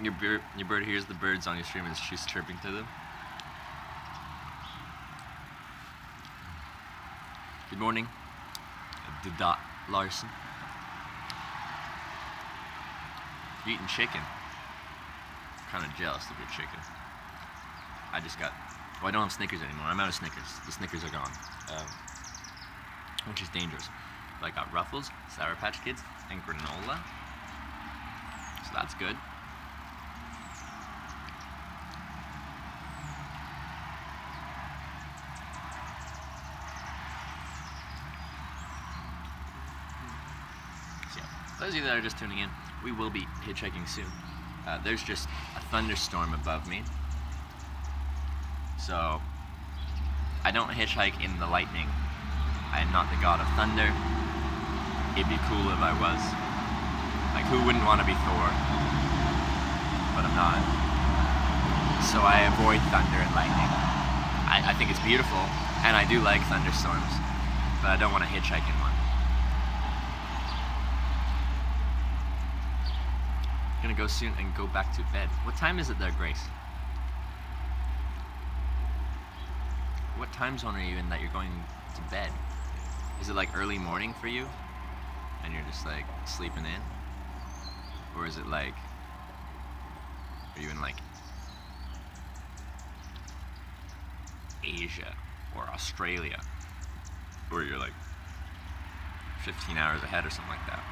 Your bird hears the birds on your stream as she's chirping to them. Good morning, Dot Larson. You're eating chicken. I'm kind of jealous of your chicken. I just got. Well, I don't have Snickers anymore. I'm out of Snickers. The Snickers are gone, which is dangerous. But I got Ruffles, Sour Patch Kids, and granola. So that's good. So yeah, those of you that are just tuning in, we will be hitchhiking soon. There's just a thunderstorm above me. So, I don't hitchhike in the lightning. I am not the god of thunder. It'd be cool if I was. Like, who wouldn't want to be Thor? But I'm not. So I avoid thunder and lightning. I think it's beautiful, and I do like thunderstorms, but I don't want to hitchhike in one. I'm gonna go soon and go back to bed. What time is it there, Grace? What time zone are you in that you're going to bed? Is it like early morning for you? And you're just like sleeping in? Or is it like, are you in like Asia or Australia? Or you're like 15 hours ahead or something like that?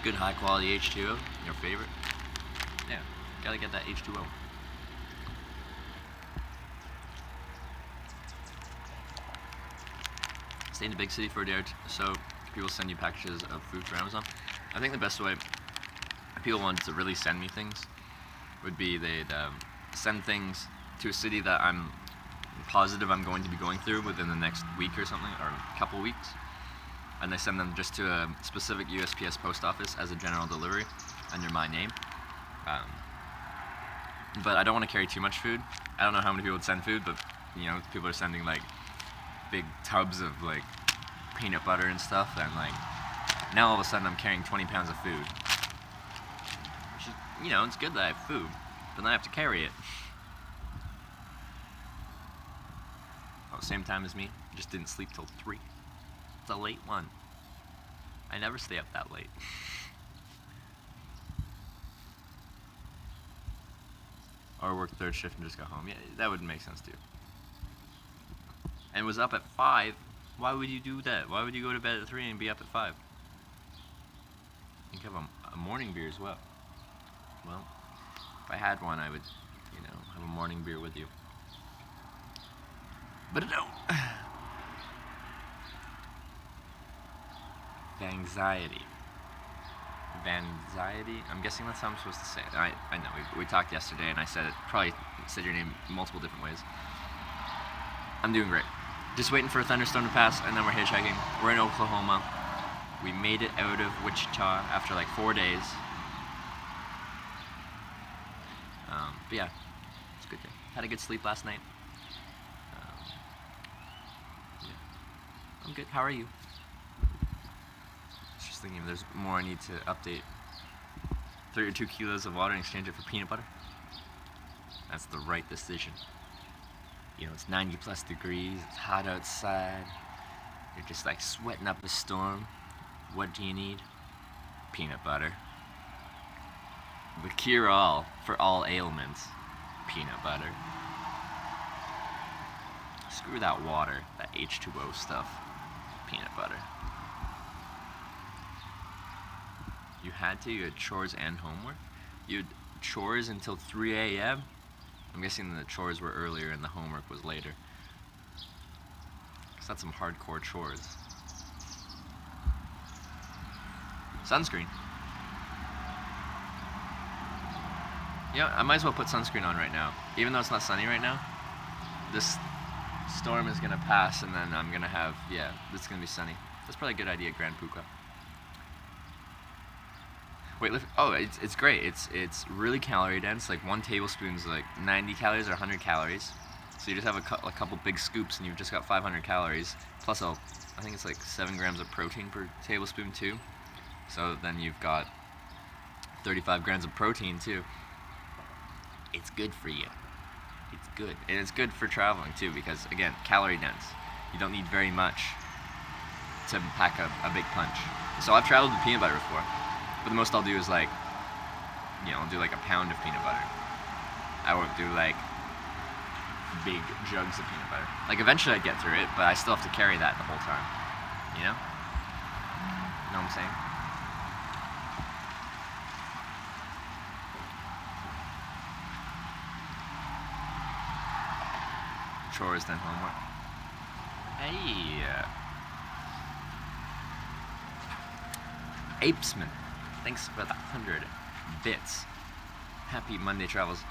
Good high quality H2O, your favorite? Yeah, gotta get that H2O. Stay in the big city for a day or so. People send you packages of food for Amazon. I think the best way if people wanted to really send me things would be they'd send things to a city that I'm positive I'm going to be going through within the next week or something, or a couple weeks. And they send them just to a specific USPS post office as a general delivery under my name. But I don't want to carry too much food. I don't know how many people would send food, but you know, people are sending like big tubs of like peanut butter and stuff, and like now all of a sudden I'm carrying 20 pounds of food. Which is, you know, it's good that I have food, but then I have to carry it. Oh, same time as me, just didn't sleep till 3. It's a late one. I never stay up that late. Or work third shift and just go home. Yeah, that would make sense too. And was up at 5. Why would you do that? Why would you go to bed at 3 and be up at 5? You can have a morning beer as well. Well, if I had one, I would, you know, have a morning beer with you. But I don't. Vanxiety. Vanxiety? I'm guessing that's how I'm supposed to say it. I know, we talked yesterday and I said it, probably said your name multiple different ways. I'm doing great. Just waiting for a thunderstorm to pass and then we're hitchhiking. We're in Oklahoma. We made it out of Wichita after like 4 days. But yeah, it's a good day. Had a good sleep last night. Yeah. I'm good. How are you? Just thinking if there's more I need to update. 32 kilos of water and exchange it for peanut butter. That's the right decision. You know, it's 90 plus degrees, it's hot outside. You're just like sweating up a storm. What do you need? Peanut butter. The cure-all for all ailments. Peanut butter. Screw that water, that H2O stuff. Peanut butter. You had to? You had chores and homework? You had chores until 3 a.m.? I'm guessing the chores were earlier and the homework was later. Because that's some hardcore chores. Sunscreen. Yeah, I might as well put sunscreen on right now. Even though it's not sunny right now, this storm is gonna pass and then I'm gonna have, yeah, it's gonna be sunny. That's probably a good idea, Grand Puka. Wait, oh, it's great. It's really calorie dense. Like 1 tablespoon is like 90 calories or 100 calories. So you just have a couple big scoops and you've just got 500 calories. Plus, I think it's like 7 grams of protein per tablespoon too. So then you've got 35 grams of protein too. It's good for you. It's good. And it's good for traveling too because, again, calorie dense. You don't need very much to pack a big punch. So I've traveled with peanut butter before. But the most I'll do is like, I'll do like a pound of peanut butter. I won't do like big jugs of peanut butter. Like eventually I'd get through it, but I still have to carry that the whole time. You know? Know what I'm saying? Chores then homework. Hey! Apesman. Thanks for the 100 bits. Happy Monday travels.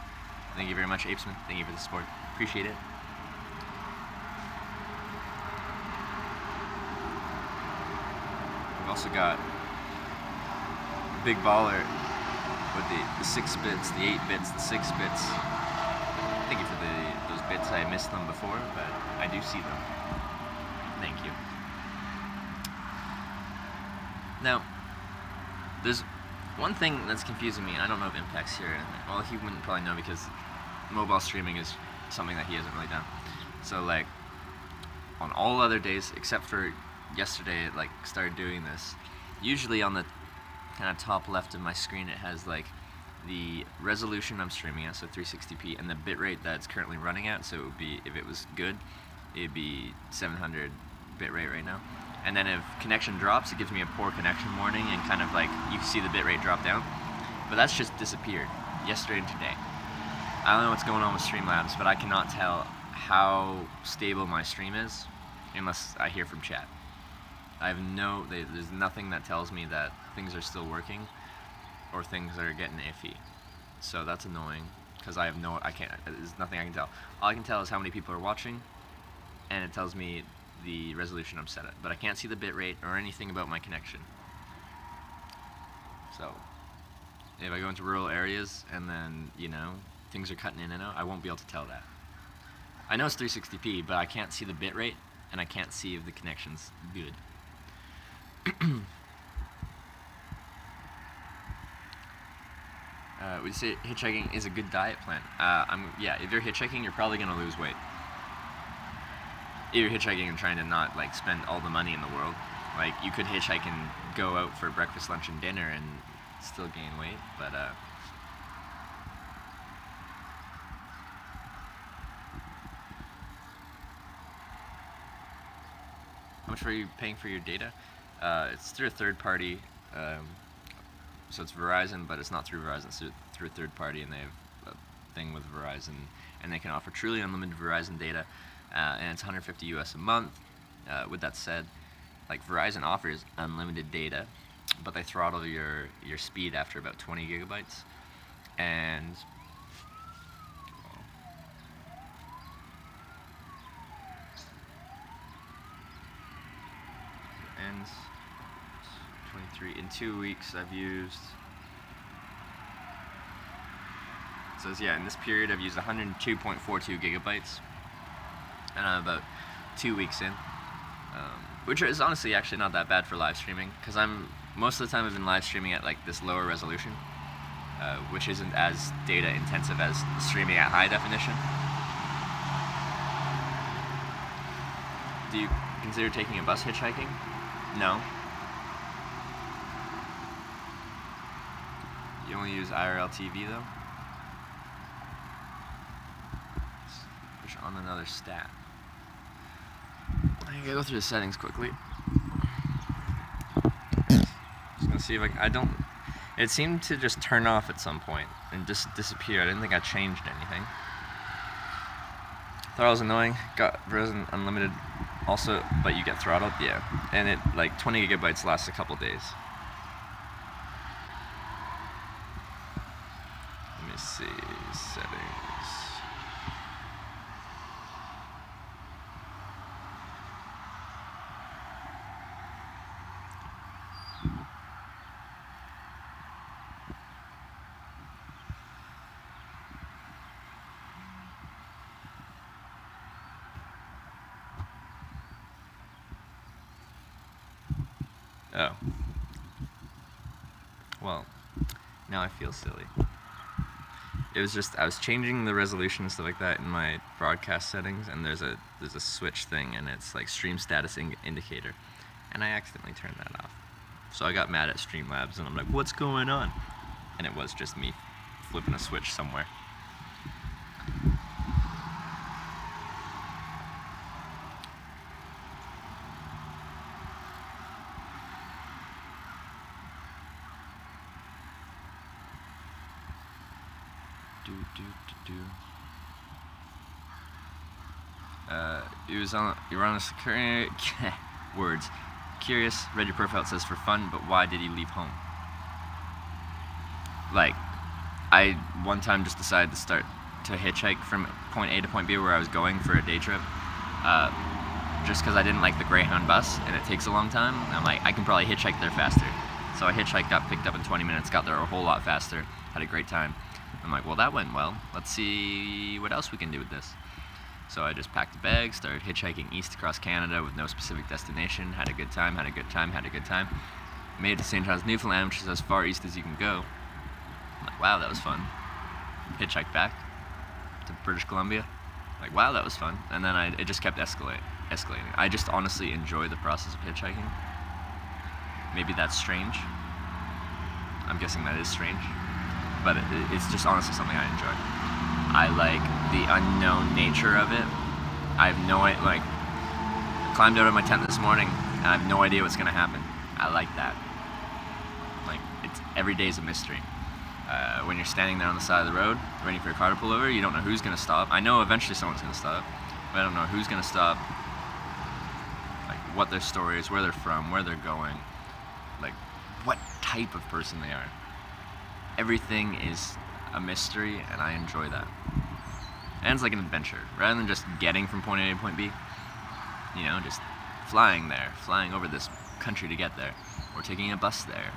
Thank you very much, Apesman. Thank you for the support. Appreciate it. We've also got Big Baller with the 6 bits, the 8 bits, the 6 bits. Thank you for those bits. I missed them before, but I do see them. Thank you. Now, there's one thing that's confusing me, and I don't know if Impact's here. Well, he wouldn't probably know because mobile streaming is something that he hasn't really done. So, like, on all other days, except for yesterday, like, started doing this, usually on the kind of top left of my screen, it has, like, the resolution I'm streaming at, so 360p, and the bitrate that it's currently running at, so it would be, if it was good, it'd be 700 bitrate right now. And then if connection drops, it gives me a poor connection warning and kind of like, you can see the bitrate drop down. But that's just disappeared yesterday and today. I don't know what's going on with Streamlabs, but I cannot tell how stable my stream is unless I hear from chat. I have there's nothing that tells me that things are still working or things are getting iffy. So that's annoying because there's nothing I can tell. All I can tell is how many people are watching, and it tells me the resolution I'm set at, but I can't see the bitrate or anything about my connection. So if I go into rural areas and then, things are cutting in and out, I won't be able to tell that. I know it's 360p, but I can't see the bitrate and I can't see if the connection's good. Would you say hitchhiking is a good diet plan? Yeah, if you're hitchhiking, you're probably gonna lose weight. If you're hitchhiking and trying to not like spend all the money in the world, like you could hitchhike and go out for breakfast, lunch, and dinner and still gain weight, but how much are you paying for your data? It's through a third party, so it's Verizon, but it's not through Verizon, it's through a third party, and they have a thing with Verizon, and they can offer truly unlimited Verizon data. And it's $150 US a month. With that said, like Verizon offers unlimited data, but they throttle your speed after about 20 gigabytes. And ends 23 in 2 weeks. I've used. It says in this period I've used 102.42 gigabytes. And I'm about 2 weeks in, which is honestly actually not that bad for live streaming, because most of the time I've been live streaming at like this lower resolution, which isn't as data intensive as streaming at high definition. Do you consider taking a bus hitchhiking? No. You only use IRL TV though? Let's push on another stat. I gotta go through the settings quickly. Just gonna see if it seemed to just turn off at some point and just disappear. I didn't think I changed anything. Thought it was annoying. Got Verizon Unlimited also, but you get throttled, yeah. And it, like 20 gigabytes lasts a couple days. Let me see. Oh. Well, now I feel silly. It was just, I was changing the resolution and stuff like that in my broadcast settings, and there's a switch thing, and it's like stream status indicator, and I accidentally turned that off. So I got mad at Streamlabs, and I'm like, what's going on? And it was just me flipping a switch somewhere. You were on a words. Curious, read your profile, it says for fun, but why did you leave home? Like, I one time just decided to start to hitchhike from point A to point B where I was going for a day trip, just because I didn't like the Greyhound bus and it takes a long time. I'm like, I can probably hitchhike there faster. So I hitchhiked, got picked up in 20 minutes, got there a whole lot faster, had a great time. I'm like, well, that went well. Let's see what else we can do with this. So I just packed a bag, started hitchhiking east across Canada with no specific destination, had a good time. Made it to St. John's, Newfoundland, which is as far east as you can go. I'm like, wow, that was fun. Hitchhiked back to British Columbia. Like, wow, that was fun. And then it just kept escalating. I just honestly enjoy the process of hitchhiking. Maybe that's strange. I'm guessing that is strange. But it's just honestly something I enjoy. I like the unknown nature of it. I have no idea, like, I climbed out of my tent this morning and I have no idea what's gonna happen. I like that. Like, every day's a mystery. When you're standing there on the side of the road, waiting for your car to pull over, you don't know who's gonna stop. I know eventually someone's gonna stop, but I don't know who's gonna stop, like, what their story is, where they're from, where they're going, like, what type of person they are. Everything is a mystery, and I enjoy that. And it's like an adventure, rather than just getting from point A to point B. You know, just flying there, flying over this country to get there, or taking a bus there,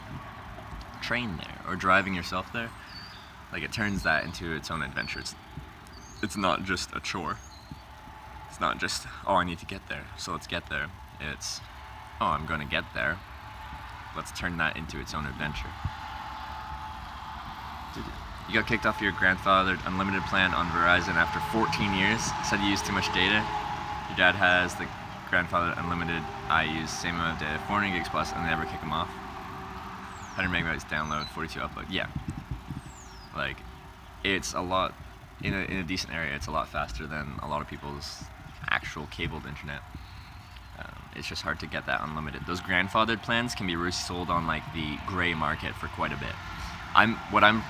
train there, or driving yourself there. Like, it turns that into its own adventure. It's not just a chore. It's not just, oh, I need to get there, so let's get there. It's, oh, I'm going to get there. Let's turn that into its own adventure. You got kicked off your grandfathered unlimited plan on Verizon after 14 years. Said you used too much data. Your dad has the grandfathered unlimited. I use same amount of data, 400 gigs plus, and never kick him off. 100 megabytes download, 42 upload. Yeah. Like, it's a lot, in a decent area, it's a lot faster than a lot of people's actual cabled internet. It's just hard to get that unlimited. Those grandfathered plans can be resold on like the gray market for quite a bit. What I'm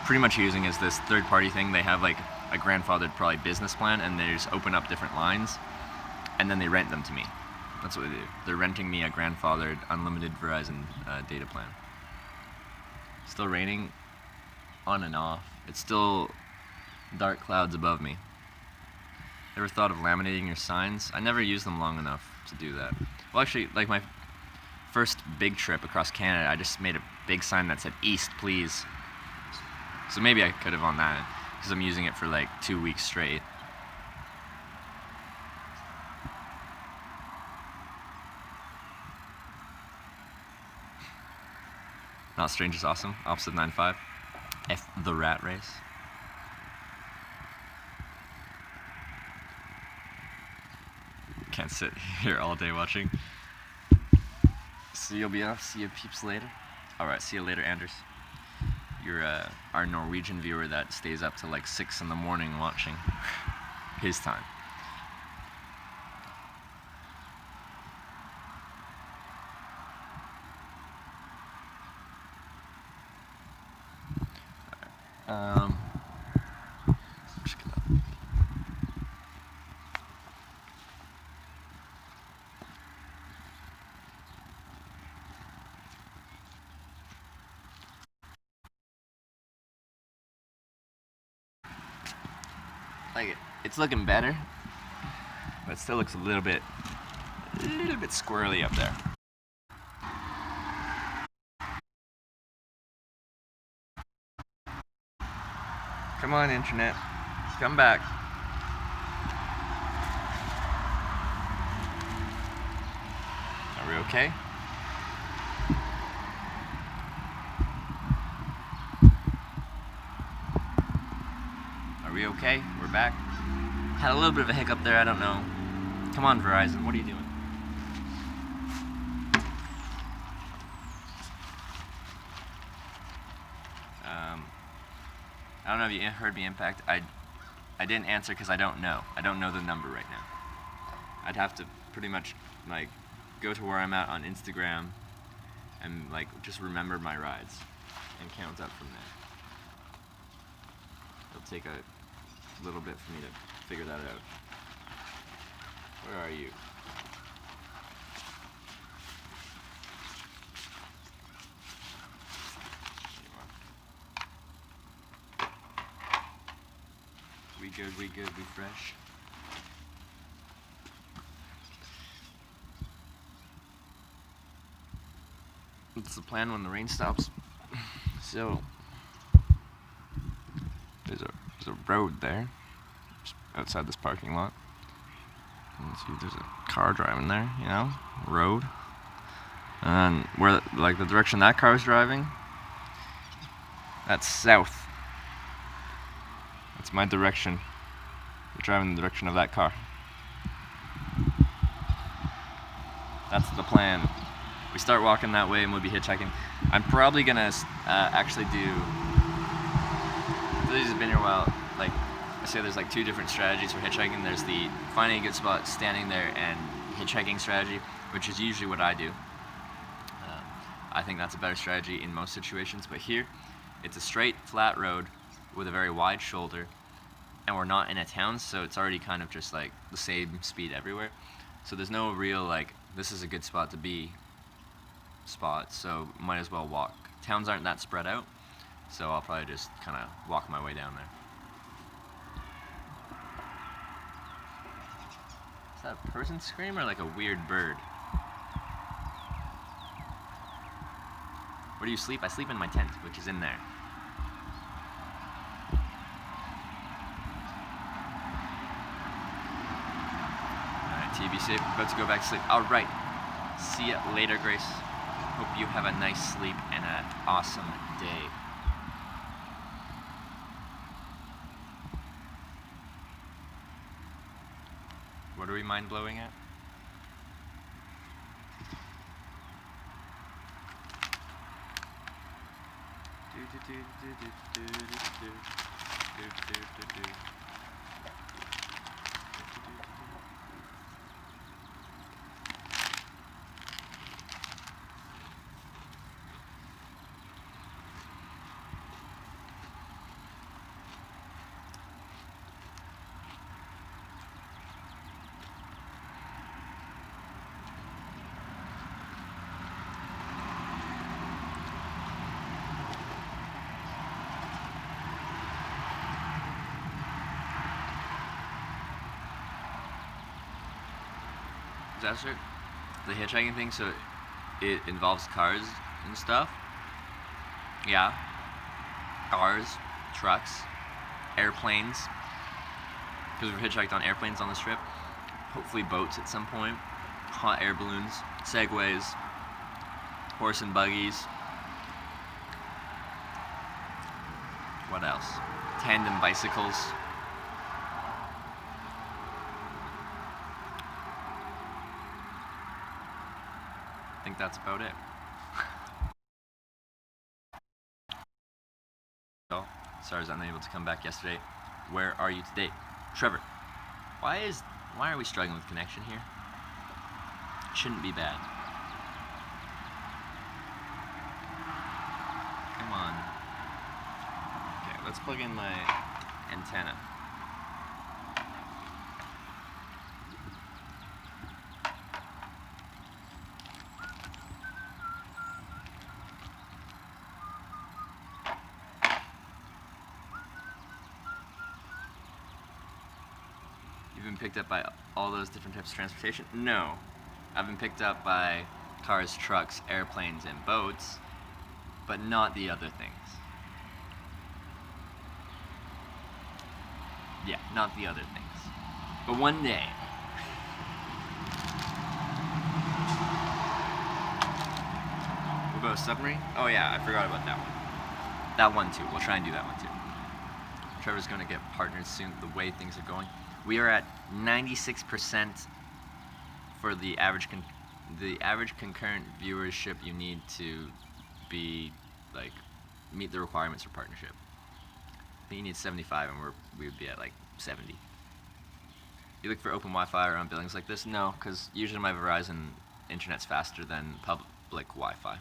pretty much using is this third-party thing. They have like a grandfathered probably business plan, and they just open up different lines, and then they rent them to me. That's what they do. They're renting me a grandfathered unlimited Verizon data plan. Still raining on and off. It's still dark clouds above me. Ever thought of laminating your signs? I never used them long enough to do that. Well, actually, like my first big trip across Canada, I just made a big sign that said "East, please." So maybe I could have on that, because I'm using it for like 2 weeks straight. Not Strange is awesome. Opposite 9.5. F the rat race. Can't sit here all day watching. So you'll be off. See you peeps later. Alright, see you later, Anders. You're our Norwegian viewer that stays up till like 6 in the morning watching his time. I'm just gonna... Like it. It's looking better, but it still looks a little bit squirrely up there. Come on, internet. Come back. Are we okay? Are we okay? We're back. Had a little bit of a hiccup there, I don't know. Come on, Verizon, what are you doing? I don't know if you heard me, Impact. I didn't answer because I don't know. I don't know the number right now. I'd have to pretty much like go to where I'm at on Instagram and like just remember my rides and count up from there. It'll take a little bit for me to figure that out. Where are you? We good, we fresh. What's the plan when the rain stops? So, there's a road there, just outside this parking lot. And see, there's a car driving there, you know, road. And where, like, the direction that car's driving, that's south. That's my direction. We're driving in the direction of that car. That's the plan. We start walking that way and we'll be hitchhiking. I'm probably gonna actually do, for those who've been here a while, like I say there's like two different strategies for hitchhiking. There's the finding a good spot, standing there, and hitchhiking strategy, which is usually what I do. I think that's a better strategy in most situations, but here, it's a straight, flat road with a very wide shoulder, and we're not in a town, so it's already kind of just like the same speed everywhere. So there's no real like, this is a good spot to be spot, so might as well walk. Towns aren't that spread out, so I'll probably just kind of walk my way down there. Is that a person scream or like a weird bird? Where do you sleep? I sleep in my tent, which is in there. Alright, TV safe, about to go back to sleep. Alright, see ya later, Grace. Hope you have a nice sleep and an awesome day. What are we mind blowing at? That's it. The hitchhiking thing, so it involves cars and stuff. Yeah. Cars, trucks, airplanes. Because we've hitchhiked on airplanes on this trip. Hopefully boats at some point. Hot air balloons, segways, horse and buggies. What else? Tandem bicycles. I think that's about it. So, sorry I was unable to come back yesterday. Where are you today? Trevor, why are we struggling with connection here? It shouldn't be bad. Come on. Okay, let's plug in my antenna. You've been picked up by all those different types of transportation? No. I've been picked up by cars, trucks, airplanes, and boats, but not the other things. Yeah, not the other things. But one day. We'll go to submarine? Oh yeah, I forgot about that one. That one too. We'll try and do that one too. Trevor's going to get partnered soon, the way things are going. We are at 96% for the average concurrent viewership you need to be, like, meet the requirements for partnership. I think you need 75 and we would be at like 70. You look for open Wi-Fi around buildings like this? No, because usually my Verizon internet's faster than public Wi-Fi.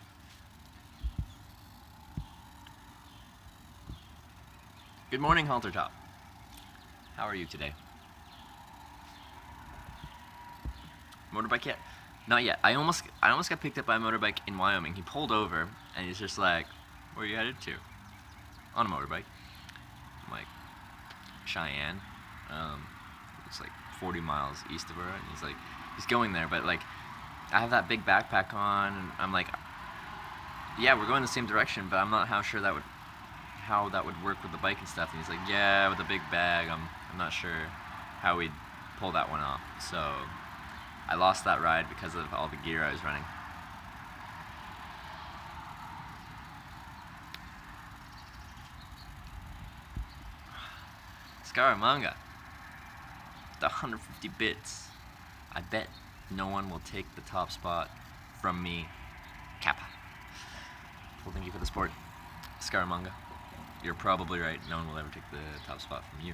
Good morning, Haltertop. How are you today? Motorbike yet? Not yet. I almost got picked up by a motorbike in Wyoming. He pulled over and he's just like, "Where are you headed to?" On a motorbike. I'm like, Cheyenne. It's like 40 miles east of her, and he's going there, but like, I have that big backpack on, and I'm like, yeah, we're going the same direction, but I'm not how that would work with the bike and stuff. And he's like, yeah, with a big bag, I'm not sure how we'd pull that one off. So I lost that ride because of all the gear I was running. Scaramanga, the 150 bits. I bet no one will take the top spot from me. Kappa. Well, thank you for the support, Scaramanga. You're probably right. No one will ever take the top spot from you.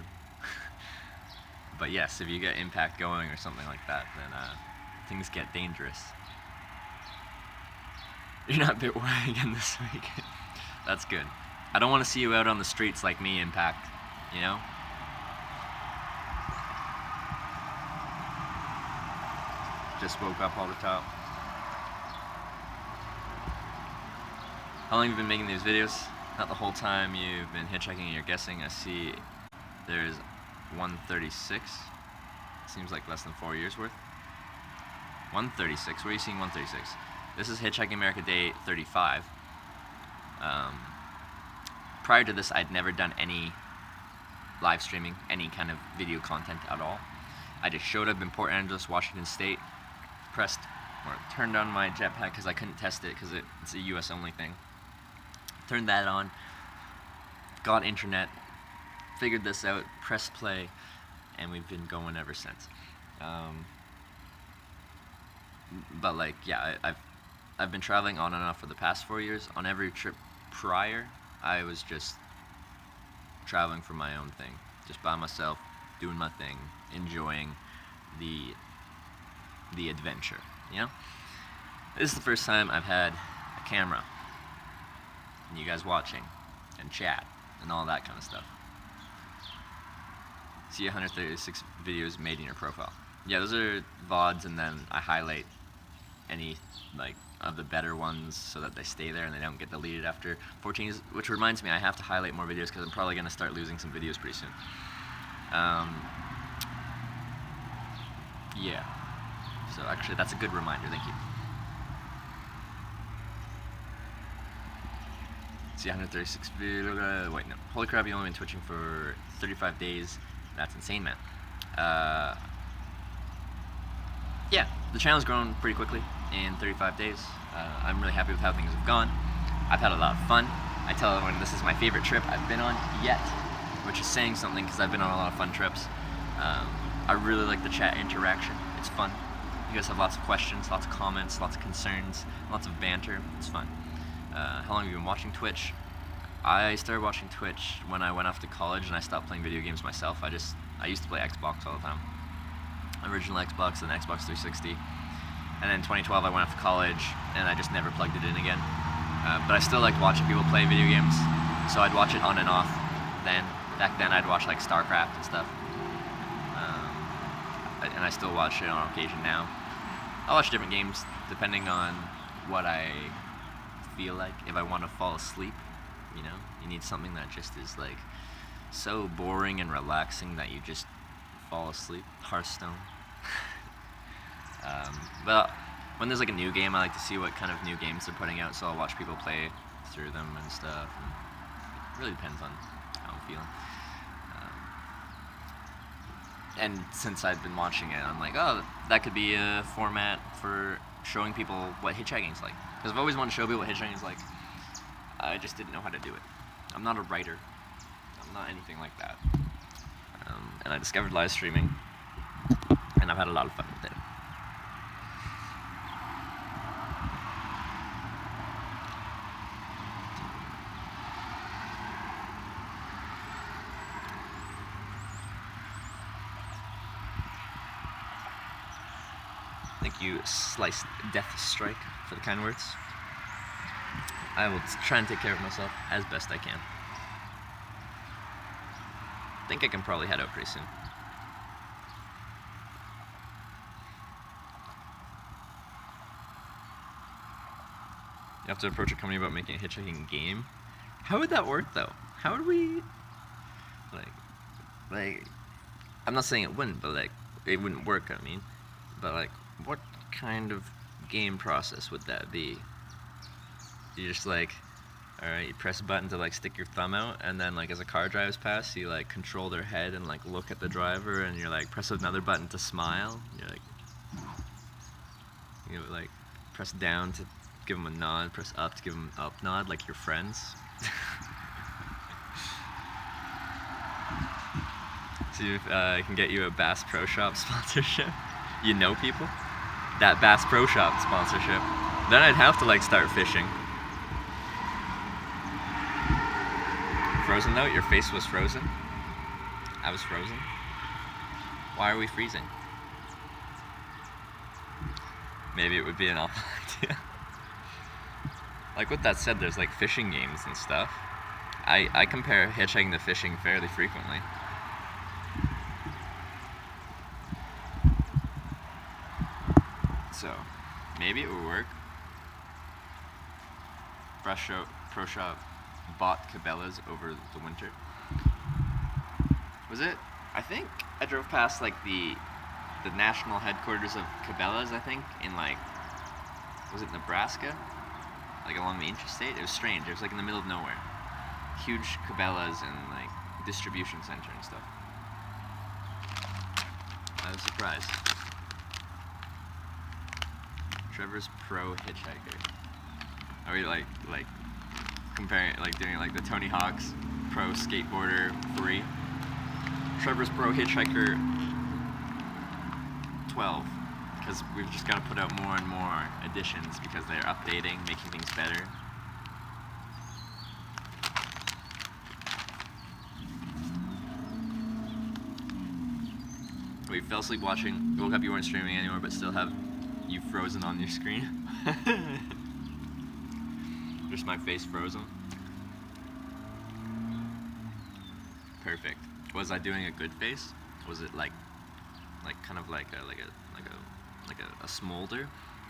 But yes, if you get Impact going or something like that, then things get dangerous. You're not bit wide again this week. That's good. I don't want to see you out on the streets like me, Impact. You know? Just woke up all the top. How long have you been making these videos? Not the whole time you've been hitchhiking and you're guessing. I see there's 136. Seems like less than 4 years worth. 136. Where are you seeing 136? This is Hitchhiking America Day 35. Prior to this, I'd never done any live streaming, any kind of video content at all. I just showed up in Port Angeles, Washington State, turned on my jetpack because I couldn't test it because it's a US only thing. Turned that on, got internet, figured this out, pressed play, and we've been going ever since. But like, yeah, I've been traveling on and off for the past 4 years. On every trip prior, I was just traveling for my own thing, just by myself, doing my thing, enjoying the adventure, you know? This is the first time I've had a camera, and you guys watching, and chat, and all that kind of stuff. See 136 videos made in your profile. Yeah, those are VODs, and then I highlight any, like, of the better ones so that they stay there and they don't get deleted after 14 years, which reminds me I have to highlight more videos because I'm probably going to start losing some videos pretty soon. Yeah. So actually, that's a good reminder. Thank you. See 136 videos. Wait, no. Holy crap, you only been twitching for 35 days. That's insane, man. Yeah, the channel's grown pretty quickly in 35 days. I'm really happy with how things have gone. I've had a lot of fun. I tell everyone this is my favorite trip I've been on yet, which is saying something because I've been on a lot of fun trips. I really like the chat interaction. It's fun. You guys have lots of questions, lots of comments, lots of concerns, lots of banter. It's fun. How long have you been watching Twitch? I started watching Twitch when I went off to college and I stopped playing video games myself. I used to play Xbox all the time. Original Xbox and Xbox 360. And then in 2012 I went off to college and I just never plugged it in again. But I still liked watching people play video games, so I'd watch it on and off then. Back then I'd watch like StarCraft and stuff. And I still watch it on occasion now. I watch different games depending on what I feel like. If I want to fall asleep, you know, you need something that just is like so boring and relaxing that you just fall asleep. Hearthstone. But when there's like a new game, I like to see what kind of new games they're putting out, so I'll watch people play through them and stuff. And it really depends on how I'm feeling. and since I've been watching it, I'm like, oh, that could be a format for showing people what hitchhiking's like. Because I've always wanted to show people what hitchhiking's like. I just didn't know how to do it. I'm not a writer. I'm not anything like that. And I discovered live streaming, and I've had a lot of fun with it. Thank you, Sliced Death Strike, for the kind words. I will try and take care of myself as best I can. I think I can probably head out pretty soon. You have to approach a company about making a hitchhiking game. How would that work, though? How would we, like, I'm not saying it wouldn't, but like, it wouldn't work, I mean, but like, what kind of game process would that be? You just like, alright, you press a button to like stick your thumb out, and then like as a car drives past, you like control their head and like look at the driver, and you're like, press another button to smile. You're like, you know, like press down to give them a nod, press up to give them an up nod, like your friends. See if I can get you a Bass Pro Shop sponsorship. You know people? That Bass Pro Shop sponsorship. Then I'd have to like start fishing. Frozen though? Your face was frozen? I was frozen? Why are we freezing? Maybe it would be an awful idea. Like with that said, there's like fishing games and stuff. I compare hitchhiking to fishing fairly frequently. So, maybe it would work. Pro Shop bought Cabela's over the winter. Was it? I think I drove past like the national headquarters of Cabela's, I think, in like, was it Nebraska? Like along the interstate? It was strange. It was like in the middle of nowhere. Huge Cabela's and like distribution center and stuff. I was surprised. Trevor's pro hitchhiker. Are we like comparing, like doing like the Tony Hawk's pro skateboarder 3? Trevor's pro hitchhiker 12, because we've just got to put out more and more editions because they're updating, making things better. We fell asleep watching, woke up, you weren't streaming anymore, but still have you frozen on your screen. Just my face frozen. Perfect. Was I doing a good face? Was it like kind of like a smolder,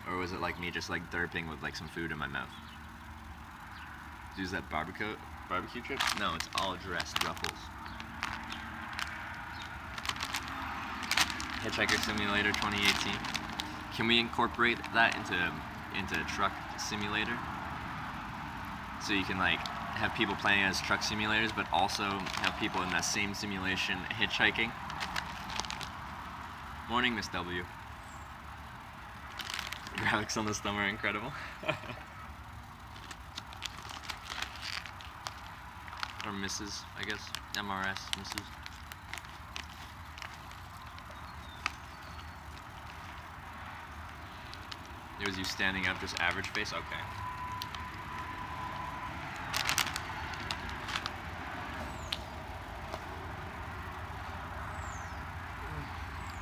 or was it like me just like derping with like some food in my mouth? Use that barbecue chip? No, it's all dressed Ruffles. Hitchhiker Simulator 2018. Can we incorporate that into Truck Simulator? So you can like have people playing as truck simulators, but also have people in that same simulation hitchhiking. Morning, Miss W. Graphics on this thumb are incredible. Or Mrs., I guess. MRS, Mrs. It was you standing up, just average face? Okay.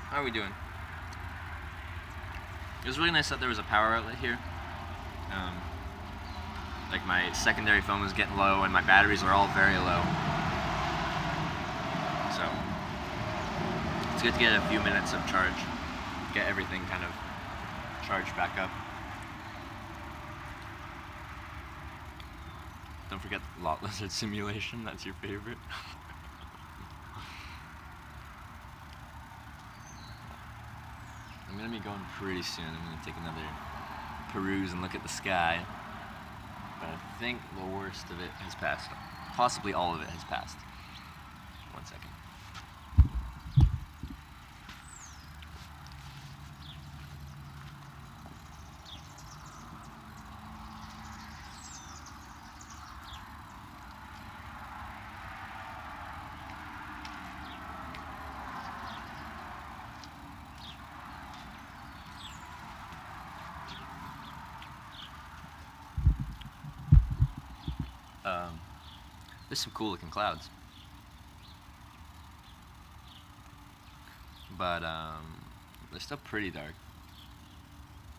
How are we doing? It was really nice that there was a power outlet here. Like my secondary phone was getting low and my batteries were all very low. So, it's good to get a few minutes of charge. Get everything kind of charged back up. Don't forget Lot Lizard Simulation, that's your favorite. I'm gonna be going pretty soon. I'm gonna take another peruse and look at the sky. But I think the worst of it has passed. Possibly all of it has passed. 1 second. There's some cool looking clouds. But they're still pretty dark.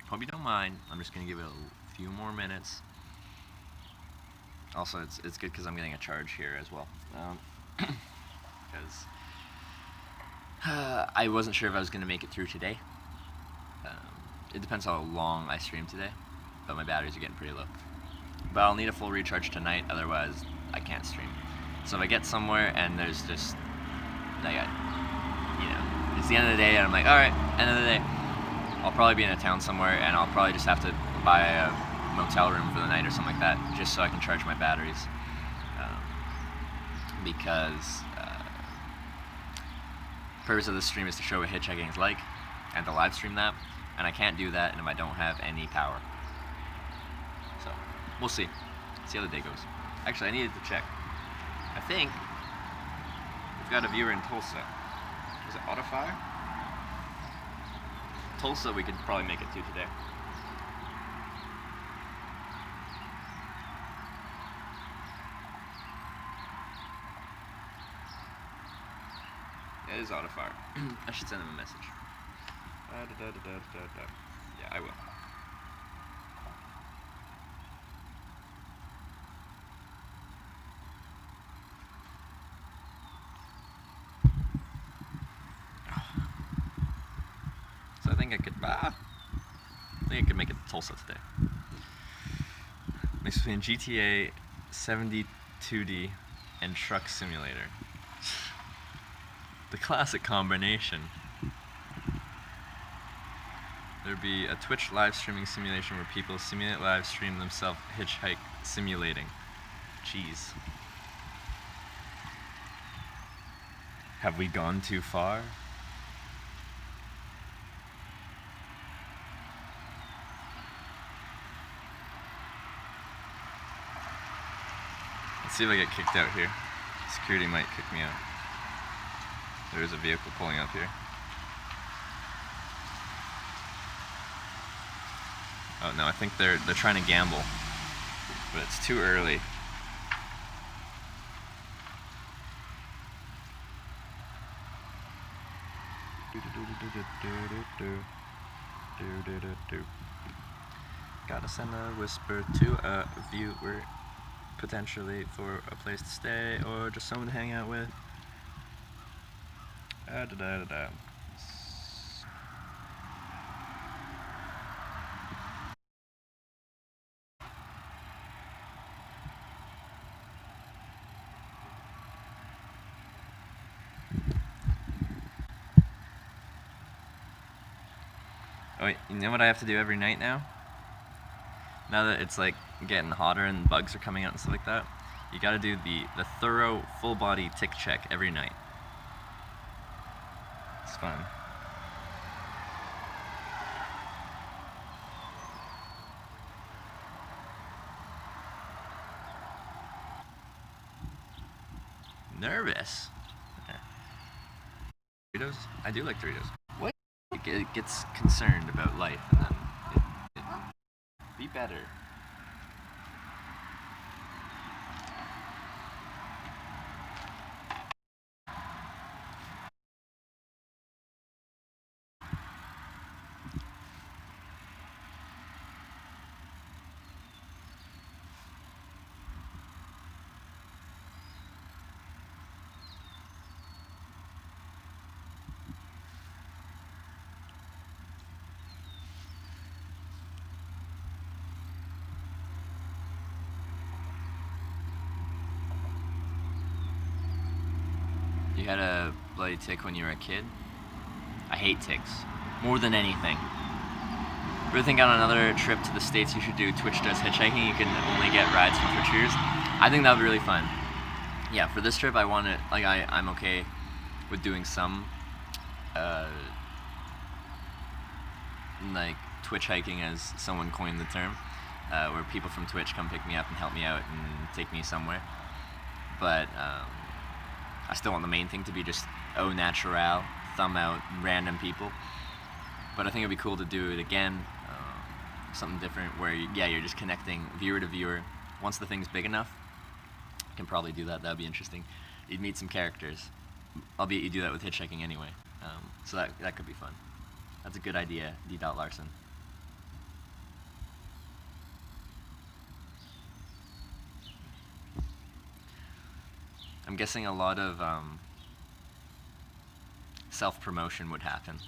Hope you don't mind. I'm just gonna give it a few more minutes. Also, it's good because I'm getting a charge here as well. Because I wasn't sure if I was gonna make it through today. It depends how long I stream today, but my batteries are getting pretty low. But I'll need a full recharge tonight, otherwise I can't stream. So if I get somewhere and there's just, it's the end of the day and I'm like, alright, end of the day. I'll probably be in a town somewhere and I'll probably just have to buy a motel room for the night or something like that, just so I can charge my batteries. Because the purpose of this stream is to show what hitchhiking is like and to live stream that, and I can't do that if I don't have any power. So, we'll see. See how the day goes. Actually, I needed to check. I think we've got a viewer in Tulsa. Is it Autofire? Tulsa we could probably make it to today. It is Autofire. I should send him a message. Yeah, I will. So I think I could make it to Tulsa today. Mixed between GTA 72D and Truck Simulator. The classic combination. There'd be a Twitch live streaming simulation where people simulate live stream themselves hitchhike simulating. Jeez. Have we gone too far? Let's see if I get kicked out here. Security might kick me out. There is a vehicle pulling up here. Oh no, I think they're trying to gamble, but it's too early. Gotta send a whisper to a viewer, potentially for a place to stay or just someone to hang out with. Oh, wait, you know what I have to do every night now? Now that it's like getting hotter and bugs are coming out and stuff like that, you gotta do the thorough full body tick check every night. It's fun. Nervous. Doritos? I do like Doritos. What? It gets concerned about life and then it be better. You had a bloody tick when you were a kid? I hate ticks. More than anything. Really think on another trip to the States you should do Twitch Does Hitchhiking. You can only get rides from Twitchers. I think that would be really fun. Yeah, for this trip I want it, like I'm okay with doing some like Twitch hiking, as someone coined the term, where people from Twitch come pick me up and help me out and take me somewhere. But I still want the main thing to be just au naturel, thumb out, random people. But I think it'd be cool to do it again, something different where you're just connecting viewer to viewer. Once the thing's big enough, can probably do that. That would be interesting. You'd meet some characters. Albeit you do that with hitchhiking anyway. So that could be fun. That's a good idea, D. Larson. I'm guessing a lot of self-promotion would happen.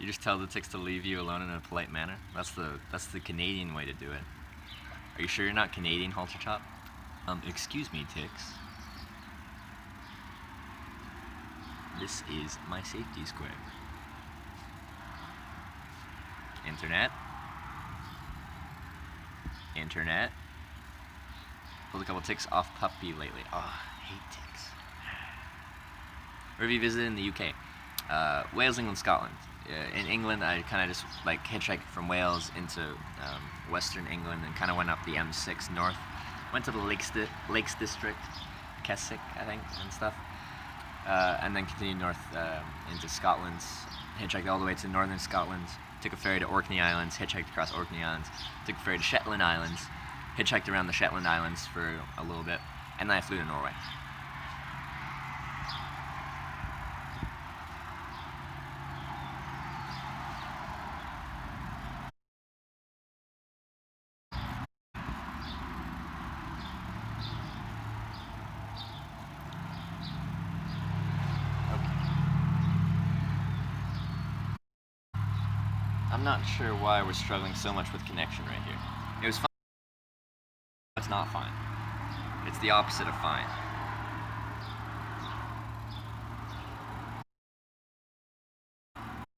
You just tell the ticks to leave you alone in a polite manner. That's the Canadian way to do it. Are you sure you're not Canadian, Halter Top? Excuse me, ticks. This is my safety square. Internet. Internet. Pulled a couple ticks off puppy lately. Oh, I hate ticks. Where have you visited in the UK? Wales, England, Scotland. In England, I kind of just like hitchhiked from Wales into Western England and kind of went up the M6 north. Went to the Lakes District, Keswick, I think, and stuff. And then continued north into Scotland. Hitchhiked all the way to northern Scotland. Took a ferry to Orkney Islands. Hitchhiked across Orkney Islands. Took a ferry to Shetland Islands. Hitchhiked around the Shetland Islands for a little bit. And then I flew to Norway. I'm not sure why we're struggling so much with connection right here. It was fine. It's not fine. It's the opposite of fine.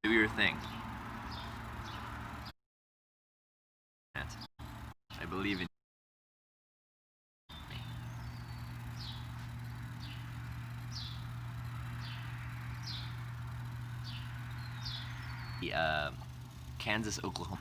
Do your thing. I believe in Kansas, Oklahoma.